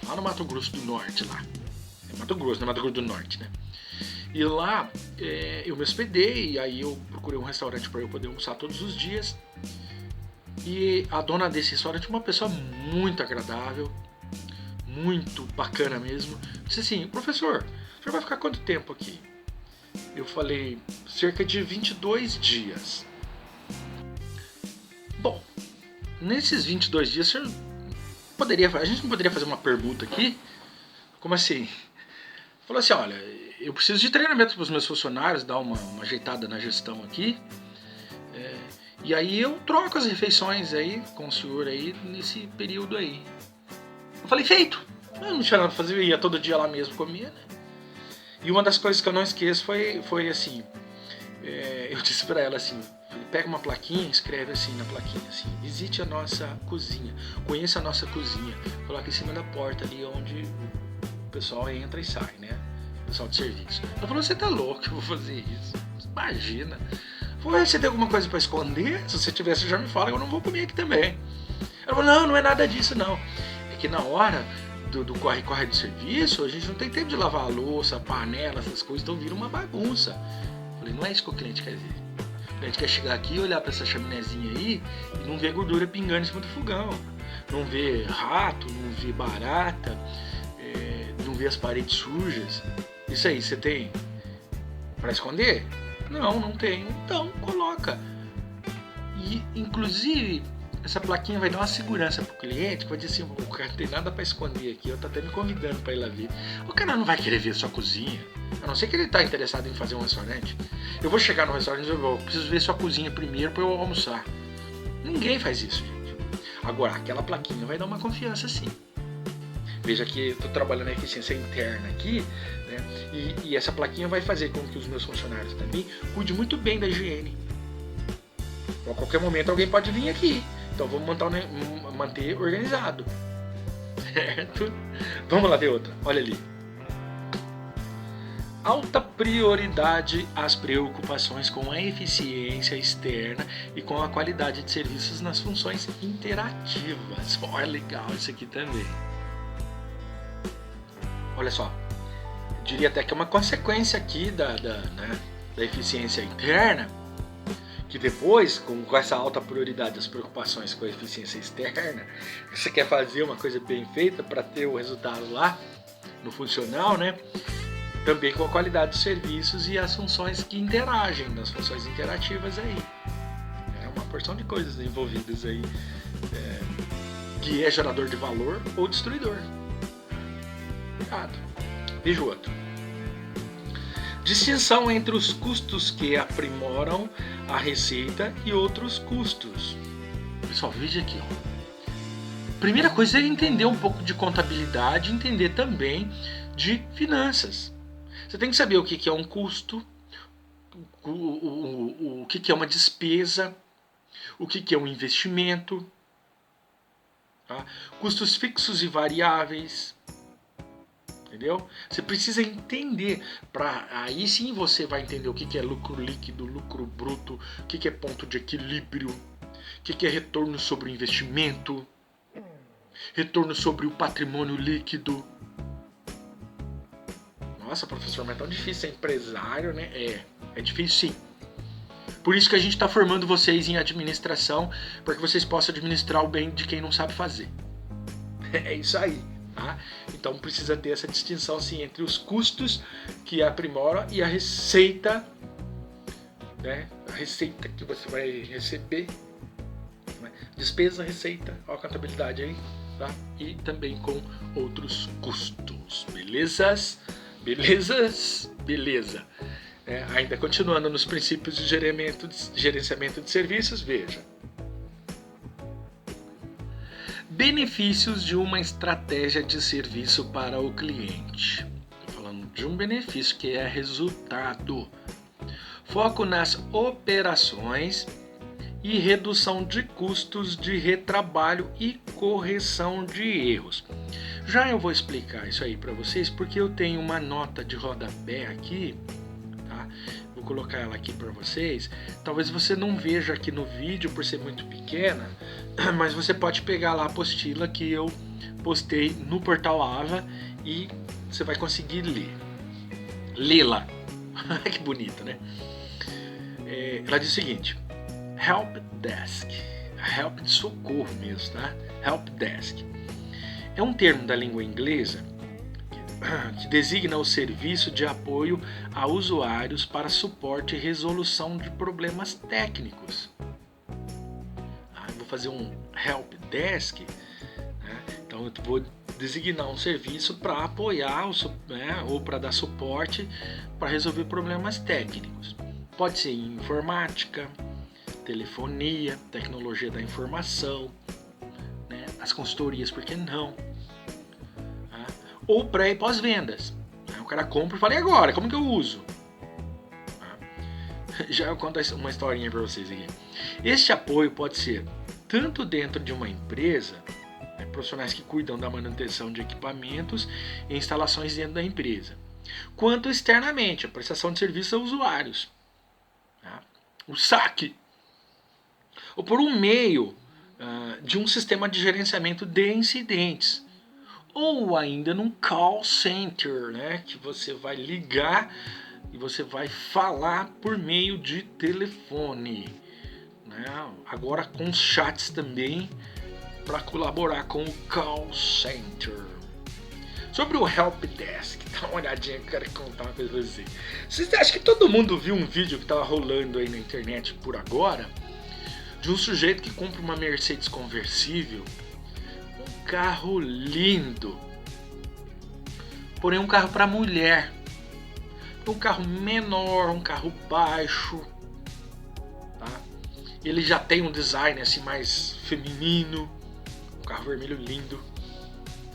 lá no Mato Grosso do Norte, lá. Mato Grosso, não é Mato Grosso do Norte, né? E lá eu me hospedei, e aí eu procurei um restaurante para eu poder almoçar todos os dias. E a dona desse restaurante, uma pessoa muito agradável, muito bacana mesmo, disse assim: professor, o senhor vai ficar quanto tempo aqui? Eu falei: cerca de 22 dias. nesses 22 dias, a gente não poderia fazer uma permuta aqui? Como assim? Falou assim, olha, eu preciso de treinamento para os meus funcionários, dar uma ajeitada na gestão aqui. E aí eu troco as refeições aí com o senhor aí nesse período aí. Eu falei, feito! Eu não tinha nada pra fazer, eu ia todo dia lá mesmo, comia, né? E uma das coisas que eu não esqueço foi assim, eu disse pra ela assim, pega uma plaquinha, escreve assim na plaquinha assim, visite a nossa cozinha, conheça a nossa cozinha, coloca em cima da porta ali onde o pessoal entra e sai, né? O pessoal de serviço. Ela falou, você tá louco, eu vou fazer isso? Imagina. Você tem alguma coisa pra esconder? Se você tivesse, já me fala, eu não vou comer aqui também. Ela falou, não é nada disso não. É que na hora do corre-corre do serviço, a gente não tem tempo de lavar a louça, a panela, essas coisas, então vira uma bagunça. Eu falei, não é isso que o cliente quer ver. O cliente quer chegar aqui, olhar pra essa chaminézinha aí e não ver gordura pingando em cima do fogão. Não ver rato, não ver barata, não ver as paredes sujas. Isso aí, você tem pra esconder? Não tem. Então, coloca. E, inclusive, essa plaquinha vai dar uma segurança pro cliente, que vai dizer assim, o cara não tem nada pra esconder aqui, eu tô até me convidando pra ir lá ver. O cara não vai querer ver sua cozinha, a não ser que ele tá interessado em fazer um restaurante. Eu vou chegar no restaurante e eu preciso ver sua cozinha primeiro pra eu almoçar. Ninguém faz isso, gente. Agora, aquela plaquinha vai dar uma confiança sim. Veja que eu estou trabalhando a eficiência interna aqui, né? E essa plaquinha vai fazer com que os meus funcionários também cuidem muito bem da higiene. A qualquer momento alguém pode vir aqui, então vamos manter organizado, certo? Vamos lá ver outra, olha ali. Alta prioridade às preocupações com a eficiência externa e com a qualidade de serviços nas funções interativas. Olha, legal isso aqui também. Olha só, eu diria até que é uma consequência aqui da eficiência interna, que depois, com essa alta prioridade das preocupações com a eficiência externa, você quer fazer uma coisa bem feita para ter o resultado lá no funcional, né? Também com a qualidade dos serviços e as funções que interagem, nas funções interativas aí. É uma porção de coisas envolvidas aí, que é gerador de valor ou destruidor. Veja o outro. Distinção entre os custos que aprimoram a receita e outros custos. Pessoal, veja aqui. Primeira coisa é entender um pouco de contabilidade, entender também de finanças. Você tem que saber o que é um custo, o que é uma despesa, o que é um investimento, tá? Custos fixos e variáveis. Entendeu? Você precisa entender, aí sim você vai entender o que é lucro líquido, lucro bruto, o que é ponto de equilíbrio, o que é retorno sobre o investimento, retorno sobre o patrimônio líquido. Nossa, professor, mas é tão difícil ser empresário, né? É difícil sim. Por isso que a gente está formando vocês em administração, para que vocês possam administrar o bem de quem não sabe fazer. É isso aí. Tá? Então precisa ter essa distinção assim, entre os custos que aprimoram e a receita, né? A receita que você vai receber, né? Despesa, receita, ó a contabilidade aí, tá? E também com outros custos, belezas? Beleza. Ainda continuando nos princípios de gerenciamento de serviços, veja. Benefícios de uma estratégia de serviço para o cliente. Estou falando de um benefício que é resultado. Foco nas operações e redução de custos de retrabalho e correção de erros. Já eu vou explicar isso aí para vocês porque eu tenho uma nota de rodapé aqui, tá? Vou colocar ela aqui para vocês. Talvez você não veja aqui no vídeo por ser muito pequena, mas você pode pegar lá a apostila que eu postei no portal Ava e você vai conseguir lê-la. Que bonita, né? Ela diz o seguinte: Help Desk, help de socorro mesmo, tá? Help Desk é um termo da língua inglesa que designa o serviço de apoio a usuários para suporte e resolução de problemas técnicos. fazer um help desk, né? Então eu vou designar um serviço para apoiar ou para dar suporte para resolver problemas técnicos. Pode ser em informática, telefonia, tecnologia da informação, né? As consultorias, por que não? Tá? Ou pré e pós-vendas. O cara compra e fala, e agora? Como que eu uso? Já eu conto uma historinha para vocês aqui. Este apoio pode ser tanto dentro de uma empresa, né, profissionais que cuidam da manutenção de equipamentos e instalações dentro da empresa, quanto externamente, a prestação de serviço a usuários, tá? O saque, ou por um meio de um sistema de gerenciamento de incidentes, ou ainda num call center, né, que você vai ligar e você vai falar por meio de telefone, né? Agora com os chats também para colaborar com o call center. Sobre o help desk, dá uma olhadinha que eu quero contar uma coisa pra você. Vocês acham que todo mundo viu um vídeo que tava rolando aí na internet por agora de um sujeito que compra uma Mercedes conversível, um carro lindo, porém um carro para mulher, um carro menor, um carro baixo, tá? Ele já tem um design assim mais feminino, um carro vermelho lindo,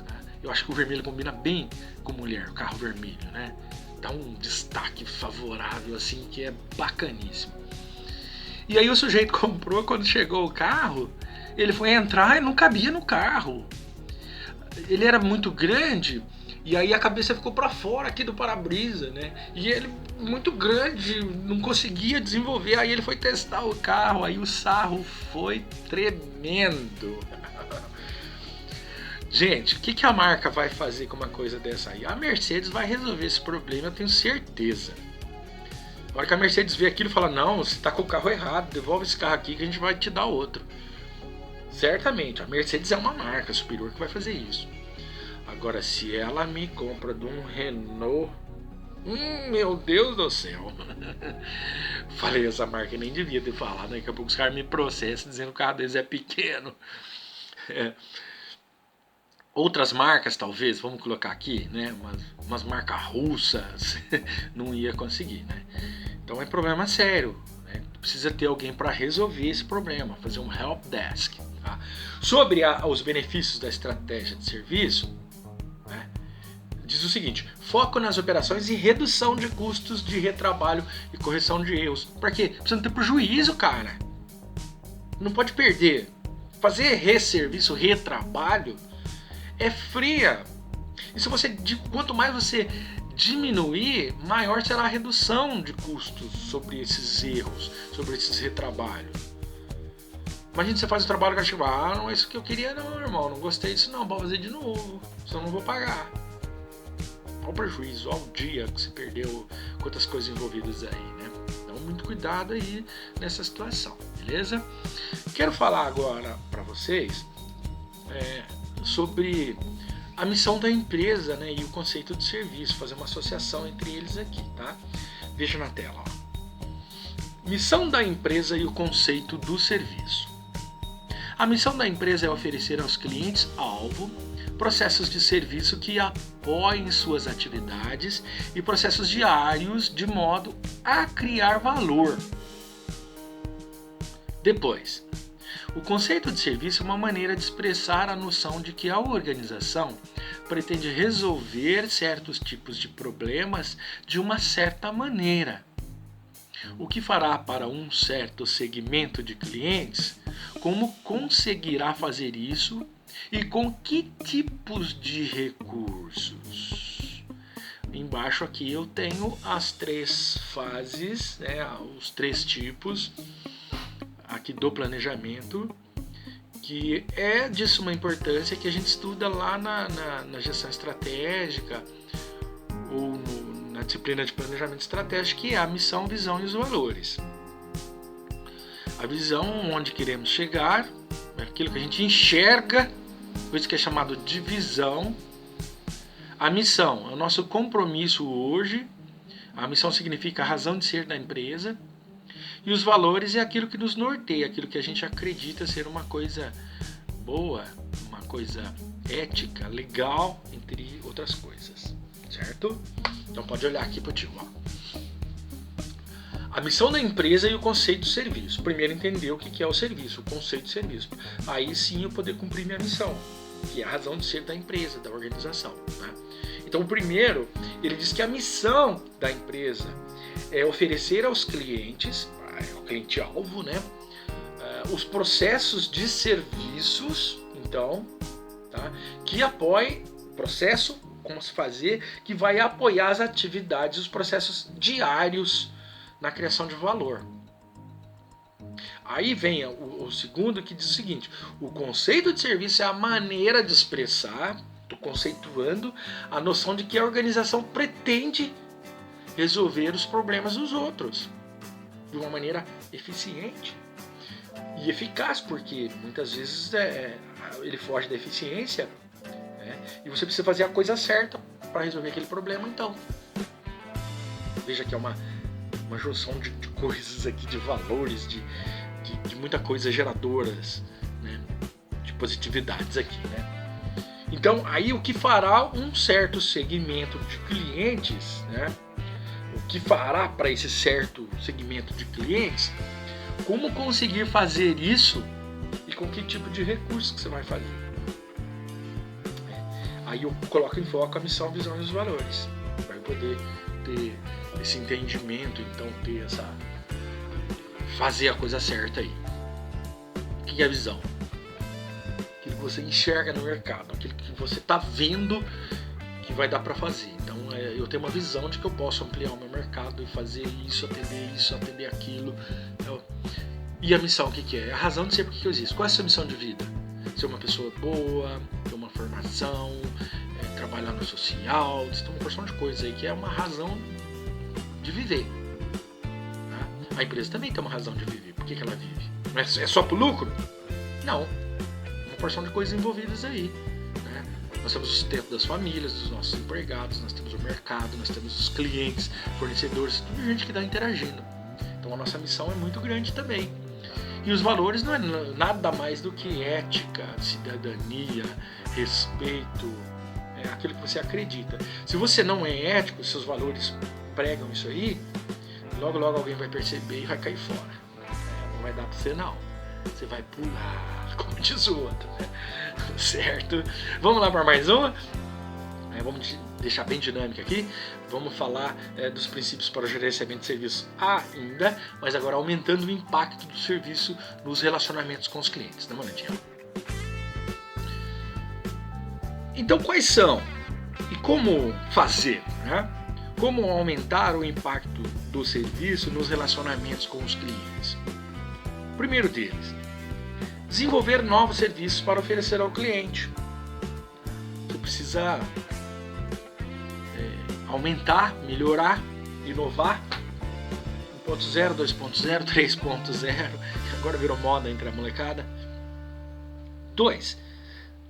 tá? Eu acho que o vermelho combina bem com mulher, o carro vermelho, né? Dá um destaque favorável assim que é bacaníssimo. E aí o sujeito comprou, quando chegou o carro, ele foi entrar e não cabia no carro. Ele era muito grande. E aí a cabeça ficou para fora aqui do para-brisa, né? E ele, muito grande, não conseguia desenvolver. Aí ele foi testar o carro, aí o sarro foi tremendo. Gente, o que a marca vai fazer com uma coisa dessa aí? A Mercedes vai resolver esse problema, eu tenho certeza. Na hora que a Mercedes vê aquilo, fala, não, você está com o carro errado, devolve esse carro aqui que a gente vai te dar outro. Certamente, a Mercedes é uma marca superior que vai fazer isso. Agora, se ela me compra de um Renault, meu Deus do céu. Falei essa marca, nem devia ter falado, daqui a pouco os caras me processam dizendo que o carro deles é pequeno. Outras marcas, talvez, vamos colocar aqui, né? Umas marcas russas, não ia conseguir, né? Então é problema sério, né? Precisa ter alguém para resolver esse problema, fazer um help desk. Tá? Sobre os benefícios da estratégia de serviço, né? Diz o seguinte: foco nas operações e redução de custos de retrabalho e correção de erros. Para quê? Precisa não ter prejuízo, cara. Não pode perder. Fazer resserviço, retrabalho, é fria. E se você, quanto mais você diminuir, maior será a redução de custos sobre esses erros, sobre esses retrabalhos. Imagina você faz o trabalho que não é isso que eu queria não, irmão, não gostei disso não, pode fazer de novo, senão não vou pagar. Olha o prejuízo, olha o dia que você perdeu, quantas coisas envolvidas aí, né? Então muito cuidado aí nessa situação, beleza? Quero falar agora para vocês sobre a missão da empresa, né, e o conceito de serviço, fazer uma associação entre eles aqui, tá? Veja na tela, ó. Missão da empresa e o conceito do serviço. A missão da empresa é oferecer aos clientes-alvo processos de serviço que apoiem suas atividades e processos diários de modo a criar valor. Depois, o conceito de serviço é uma maneira de expressar a noção de que a organização pretende resolver certos tipos de problemas de uma certa maneira, o que fará para um certo segmento de clientes, como conseguirá fazer isso e com que tipos de recursos. Embaixo aqui eu tenho as 3 fases, né, os 3 tipos aqui do planejamento, que é de suma importância, que a gente estuda lá na gestão estratégica ou na disciplina de planejamento estratégico, que é a missão, visão e os valores. A visão, onde queremos chegar, é aquilo que a gente enxerga, por isso que é chamado de visão. A missão é o nosso compromisso hoje. A missão significa a razão de ser da empresa. E os valores é aquilo que nos norteia, aquilo que a gente acredita ser uma coisa boa, uma coisa ética, legal, entre outras coisas, certo? Então pode olhar aqui para o tio. A missão da empresa e o conceito de serviço. Primeiro entender o que é o serviço, o conceito de serviço. Aí sim eu poder cumprir minha missão, que é a razão de ser da empresa, da organização. Né? Então o primeiro, ele diz que a missão da empresa é oferecer aos clientes, ao cliente-alvo, né, os processos de serviços, então, tá, que apoiem o processo, como se fazer, que vai apoiar as atividades, os processos diários na criação de valor. Aí vem o segundo que diz o seguinte: o conceito de serviço é a maneira de expressar, estou conceituando, a noção de que a organização pretende resolver os problemas dos outros de uma maneira eficiente e eficaz, porque muitas vezes ele foge da eficiência, né? E você precisa fazer a coisa certa para resolver aquele problema. Então veja que é uma junção de coisas aqui, de valores, de muita coisa geradoras, né, de positividades aqui, né? Então aí o que fará um certo segmento de clientes, né? O que fará para esse certo segmento de clientes, como conseguir fazer isso e com que tipo de recurso que você vai fazer. Aí eu coloco em foco a missão, a visão e os valores, para eu poder ter esse entendimento, então ter fazer a coisa certa aí. O que é a visão? Aquilo que você enxerga no mercado, aquilo que você está vendo que vai dar para fazer. Então eu tenho uma visão de que eu posso ampliar o meu mercado e fazer isso, atender aquilo. E a missão, o que é? É a razão de ser por que eu existo. Qual é a sua missão de vida? Ser uma pessoa boa, ter uma formação, trabalhar no social, tem uma porção de coisas aí que é uma razão de viver. Tá? A empresa também tem uma razão de viver. Por que ela vive? Não é só pro lucro? Não. Uma porção de coisas envolvidas aí. Né? Nós temos o sustento das famílias, dos nossos empregados, nós temos o mercado, nós temos os clientes, fornecedores, tudo gente que está interagindo. Então a nossa missão é muito grande também. E os valores não é nada mais do que ética, cidadania, respeito, aquilo que você acredita. Se você não é ético, seus valores pregam isso aí, logo alguém vai perceber e vai cair fora. Não vai dar pra você não. Você vai pular, como diz o outro, né? Certo? Vamos lá para mais uma? Vamos deixar bem dinâmica aqui. Vamos falar dos princípios para o gerenciamento de serviço ainda, mas agora aumentando o impacto do serviço nos relacionamentos com os clientes. Dá uma olhadinha. Então, quais são e como fazer, né? Como aumentar o impacto do serviço nos relacionamentos com os clientes? O primeiro deles, desenvolver novos serviços para oferecer ao cliente. Você precisa aumentar, melhorar, inovar. 1.0, 2.0, 3.0, agora virou moda entre a molecada. 2.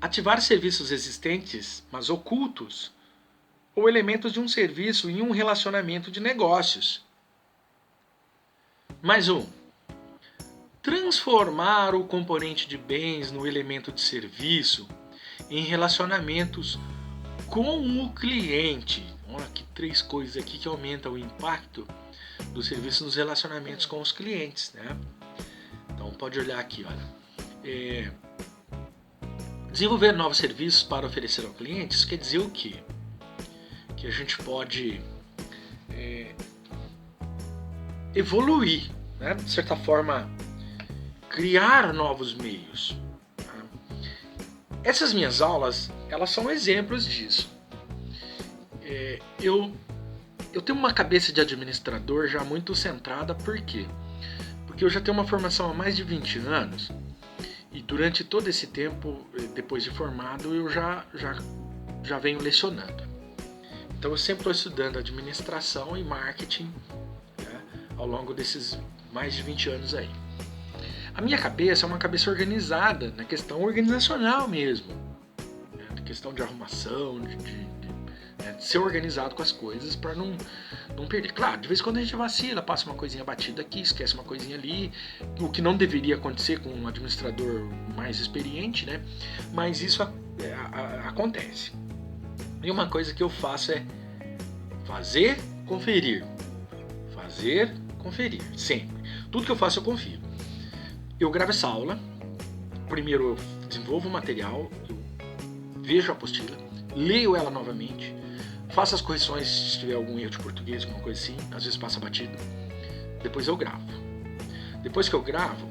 Ativar serviços existentes, mas ocultos, ou elementos de um serviço em um relacionamento de negócios. Mais um. Transformar o componente de bens no elemento de serviço em relacionamentos com o cliente. Olha que 3 coisas aqui que aumentam o impacto do serviço nos relacionamentos com os clientes, né? Então pode olhar aqui, olha. Desenvolver novos serviços para oferecer ao cliente, isso quer dizer o quê? Que a gente pode evoluir, né? De certa forma, criar novos meios. Tá? Essas minhas aulas, elas são exemplos disso. Eu tenho uma cabeça de administrador já muito centrada, por quê? Porque eu já tenho uma formação há mais de 20 anos e durante todo esse tempo, depois de formado, eu já venho lecionando. Então eu sempre estou estudando administração e marketing, né, ao longo desses mais de 20 anos aí. A minha cabeça é uma cabeça organizada, na questão organizacional mesmo, né, na questão de arrumação, né? Ser organizado com as coisas para não perder. Claro, de vez em quando a gente vacila, passa uma coisinha batida aqui, esquece uma coisinha ali, o que não deveria acontecer com um administrador mais experiente, né? Mas isso acontece. E uma coisa que eu faço é fazer, conferir. Fazer, conferir, sempre. Tudo que eu faço eu confiro. Eu gravo essa aula, primeiro eu desenvolvo o material, eu vejo a apostila, leio ela novamente, faço as correções se tiver algum erro de português, alguma coisa assim, às vezes passa batido. Depois eu gravo. Depois que eu gravo,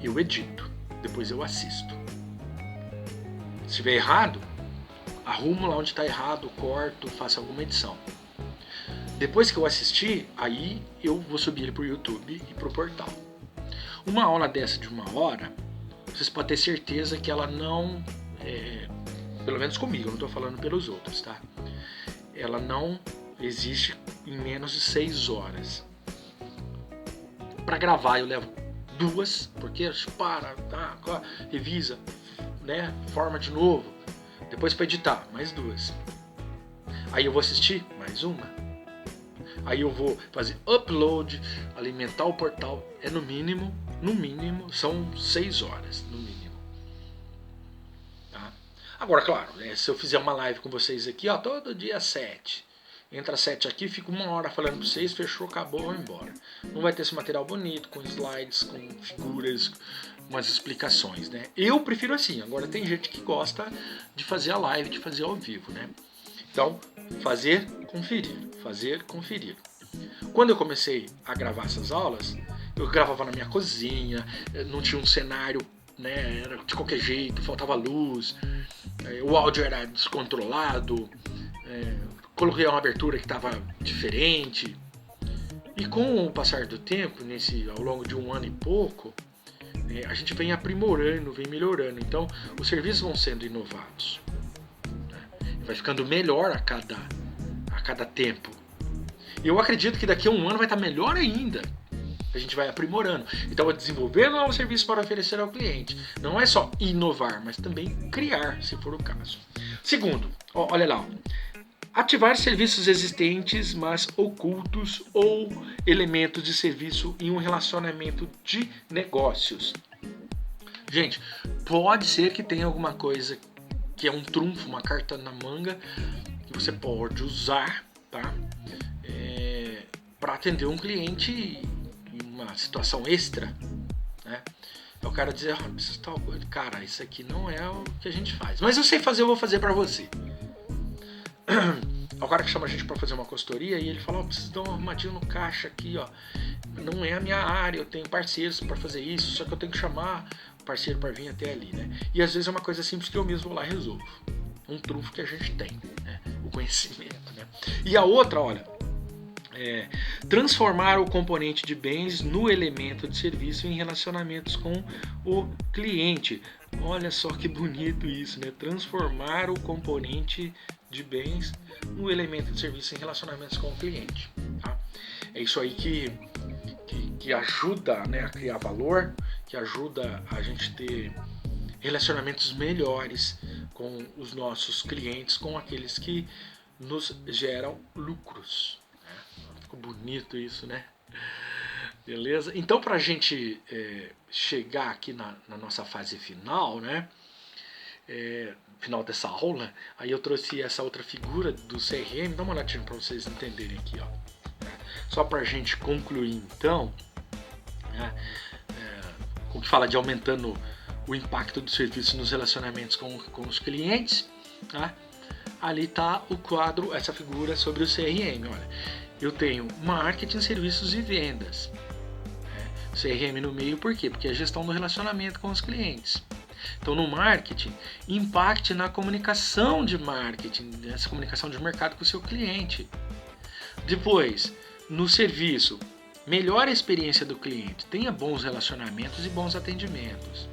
eu edito. Depois eu assisto. Se estiver errado, arrumo lá onde está errado, corto, faço alguma edição. Depois que eu assistir, aí eu vou subir ele para o YouTube e para o portal. Uma aula dessa de 1 hora, vocês podem ter certeza que ela não, pelo menos comigo, eu não estou falando pelos outros, tá? Ela não existe em menos de 6 horas. Para gravar eu levo 2, porque revisa, né? Forma de novo. Depois para editar, mais 2. Aí eu vou assistir, mais 1. Aí eu vou fazer upload, alimentar o portal. É no mínimo, são 6 horas, no mínimo. Tá? Agora, claro, se eu fizer uma live com vocês aqui, ó, todo dia 7. Entra 7 aqui, fico 1 hora falando pra vocês, fechou, acabou, vou embora. Não vai ter esse material bonito, com slides, com figuras, umas explicações, né? Eu prefiro assim. Agora tem gente que gosta de fazer a live, de fazer ao vivo, né? Então, fazer, conferir. Quando eu comecei a gravar essas aulas, eu gravava na minha cozinha, não tinha um cenário, né, era de qualquer jeito, faltava luz, o áudio era descontrolado, coloquei uma abertura que estava diferente. E com o passar do tempo, ao longo de 1 ano e pouco, a gente vem aprimorando, vem melhorando. Então, os serviços vão sendo inovados. Vai ficando melhor a cada tempo. Eu acredito que daqui a 1 ano vai estar melhor ainda. A gente vai aprimorando. Então, vai desenvolver novos serviços para oferecer ao cliente. Não é só inovar, mas também criar, se for o caso. Segundo, olha lá. Ativar serviços existentes, mas ocultos, ou elementos de serviço em um relacionamento de negócios. Gente, pode ser que tenha alguma coisa que é um trunfo, uma carta na manga, que você pode usar, tá? Para atender um cliente em uma situação extra, né? É o cara dizer, preciso tal coisa. Cara, isso aqui não é o que a gente faz. Mas eu sei fazer, eu vou fazer para você. É o cara que chama a gente para fazer uma consultoria e ele fala, preciso dar uma arrumadinha no caixa aqui, ó. Não é a minha área, eu tenho parceiros para fazer isso, só que eu tenho que chamar o parceiro para vir até ali, né? E às vezes é uma coisa simples que eu mesmo vou lá e resolvo. Um trunfo que a gente tem, né? O conhecimento, né? E a outra, olha, transformar o componente de bens no elemento de serviço em relacionamentos com o cliente. Olha só que bonito isso, né? Transformar o componente de bens no elemento de serviço em relacionamentos com o cliente. Tá? É isso aí que ajuda, né, a criar valor, que ajuda a gente ter relacionamentos melhores com os nossos clientes, com aqueles que nos geram lucros. Né? Ficou bonito isso, né? Beleza? Então, para a gente chegar aqui na nossa fase final, né? Final dessa aula, aí eu trouxe essa outra figura do CRM, dá uma olhadinha para vocês entenderem aqui, ó. Só para a gente concluir então, né? O que fala de aumentando o impacto do serviço nos relacionamentos com os clientes, tá? Ali está o quadro, essa figura sobre o CRM, olha. Eu tenho marketing, serviços e vendas. CRM no meio, por quê? Porque é a gestão do relacionamento com os clientes. Então, no marketing, impacte na comunicação de marketing, essa comunicação de mercado com o seu cliente. Depois, no serviço, melhore a experiência do cliente, tenha bons relacionamentos e bons atendimentos.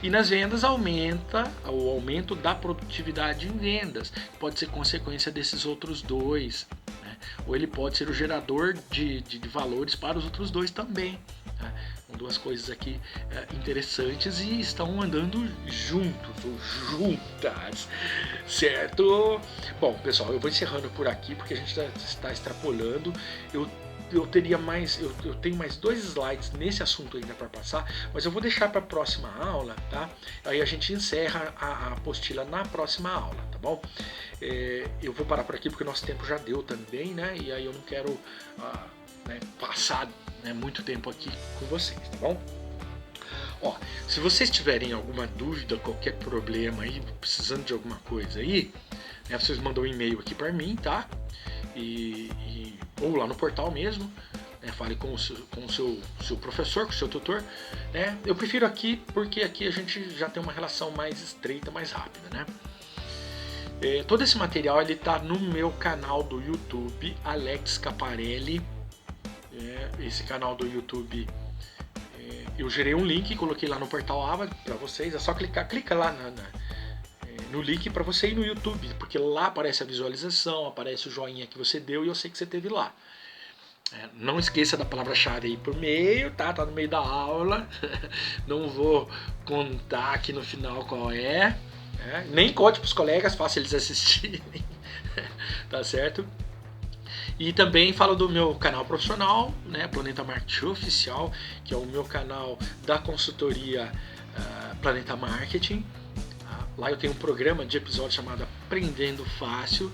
E nas vendas, aumenta o aumento da produtividade em vendas. Pode ser consequência desses outros dois, né? Ou ele pode ser o gerador de valores para os outros dois também. Tá? São duas coisas aqui interessantes e estão andando juntos ou juntas, certo? Bom, pessoal, eu vou encerrando por aqui porque a gente está extrapolando. Eu tenho mais 2 slides nesse assunto ainda para passar, mas eu vou deixar para a próxima aula, tá? Aí a gente encerra a apostila na próxima aula, tá bom? Eu vou parar por aqui porque o nosso tempo já deu também, né? E aí eu não quero passar muito tempo aqui com vocês, tá bom? Ó, se vocês tiverem alguma dúvida, qualquer problema aí, precisando de alguma coisa aí, né, vocês mandam um e-mail aqui para mim, tá? Ou lá no portal mesmo, né, fale com o seu professor, com o seu tutor, né? Eu prefiro aqui porque aqui a gente já tem uma relação mais estreita, mais rápida, né? Todo esse material ele tá no meu canal do YouTube, Alex Caparelli. Esse canal do YouTube, eu gerei um link e coloquei lá no portal Ava para vocês. É só clica lá no link para você ir no YouTube, porque lá aparece a visualização, aparece o joinha que você deu e eu sei que você teve lá. Não esqueça da palavra-chave aí por meio, tá no meio da aula. Não vou contar aqui no final qual é. Nem conte para os colegas, faça eles assistirem. Tá certo? E também falo do meu canal profissional, né, Planeta Marketing Oficial, que é o meu canal da consultoria Planeta Marketing. Lá eu tenho um programa de episódios chamado Aprendendo Fácil.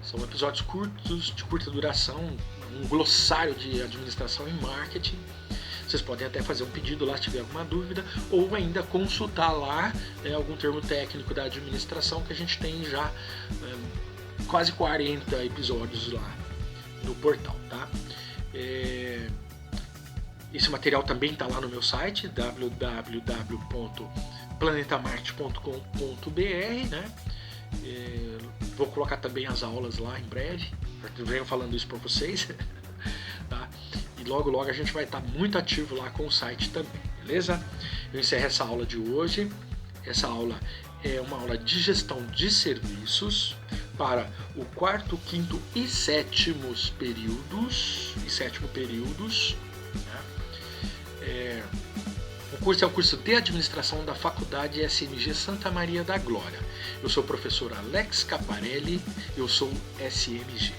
São episódios curtos, de curta duração, um glossário de administração e marketing. Vocês podem até fazer um pedido lá se tiver alguma dúvida, ou ainda consultar lá algum termo técnico da administração, que a gente tem já quase 40 episódios lá no portal, tá? Esse material também está lá no meu site, www.planetamarketing.com.br, né? Vou colocar também as aulas lá em breve, eu venho falando isso para vocês, tá? E logo a gente vai estar muito ativo lá com o site também, beleza? Eu encerro essa aula de hoje. Essa aula é uma aula de gestão de serviços para o 4º, 5º e 7º períodos. Né? O curso é o curso de administração da Faculdade SMG Santa Maria da Glória. Eu sou o professor Alex Caparelli, eu sou SMG.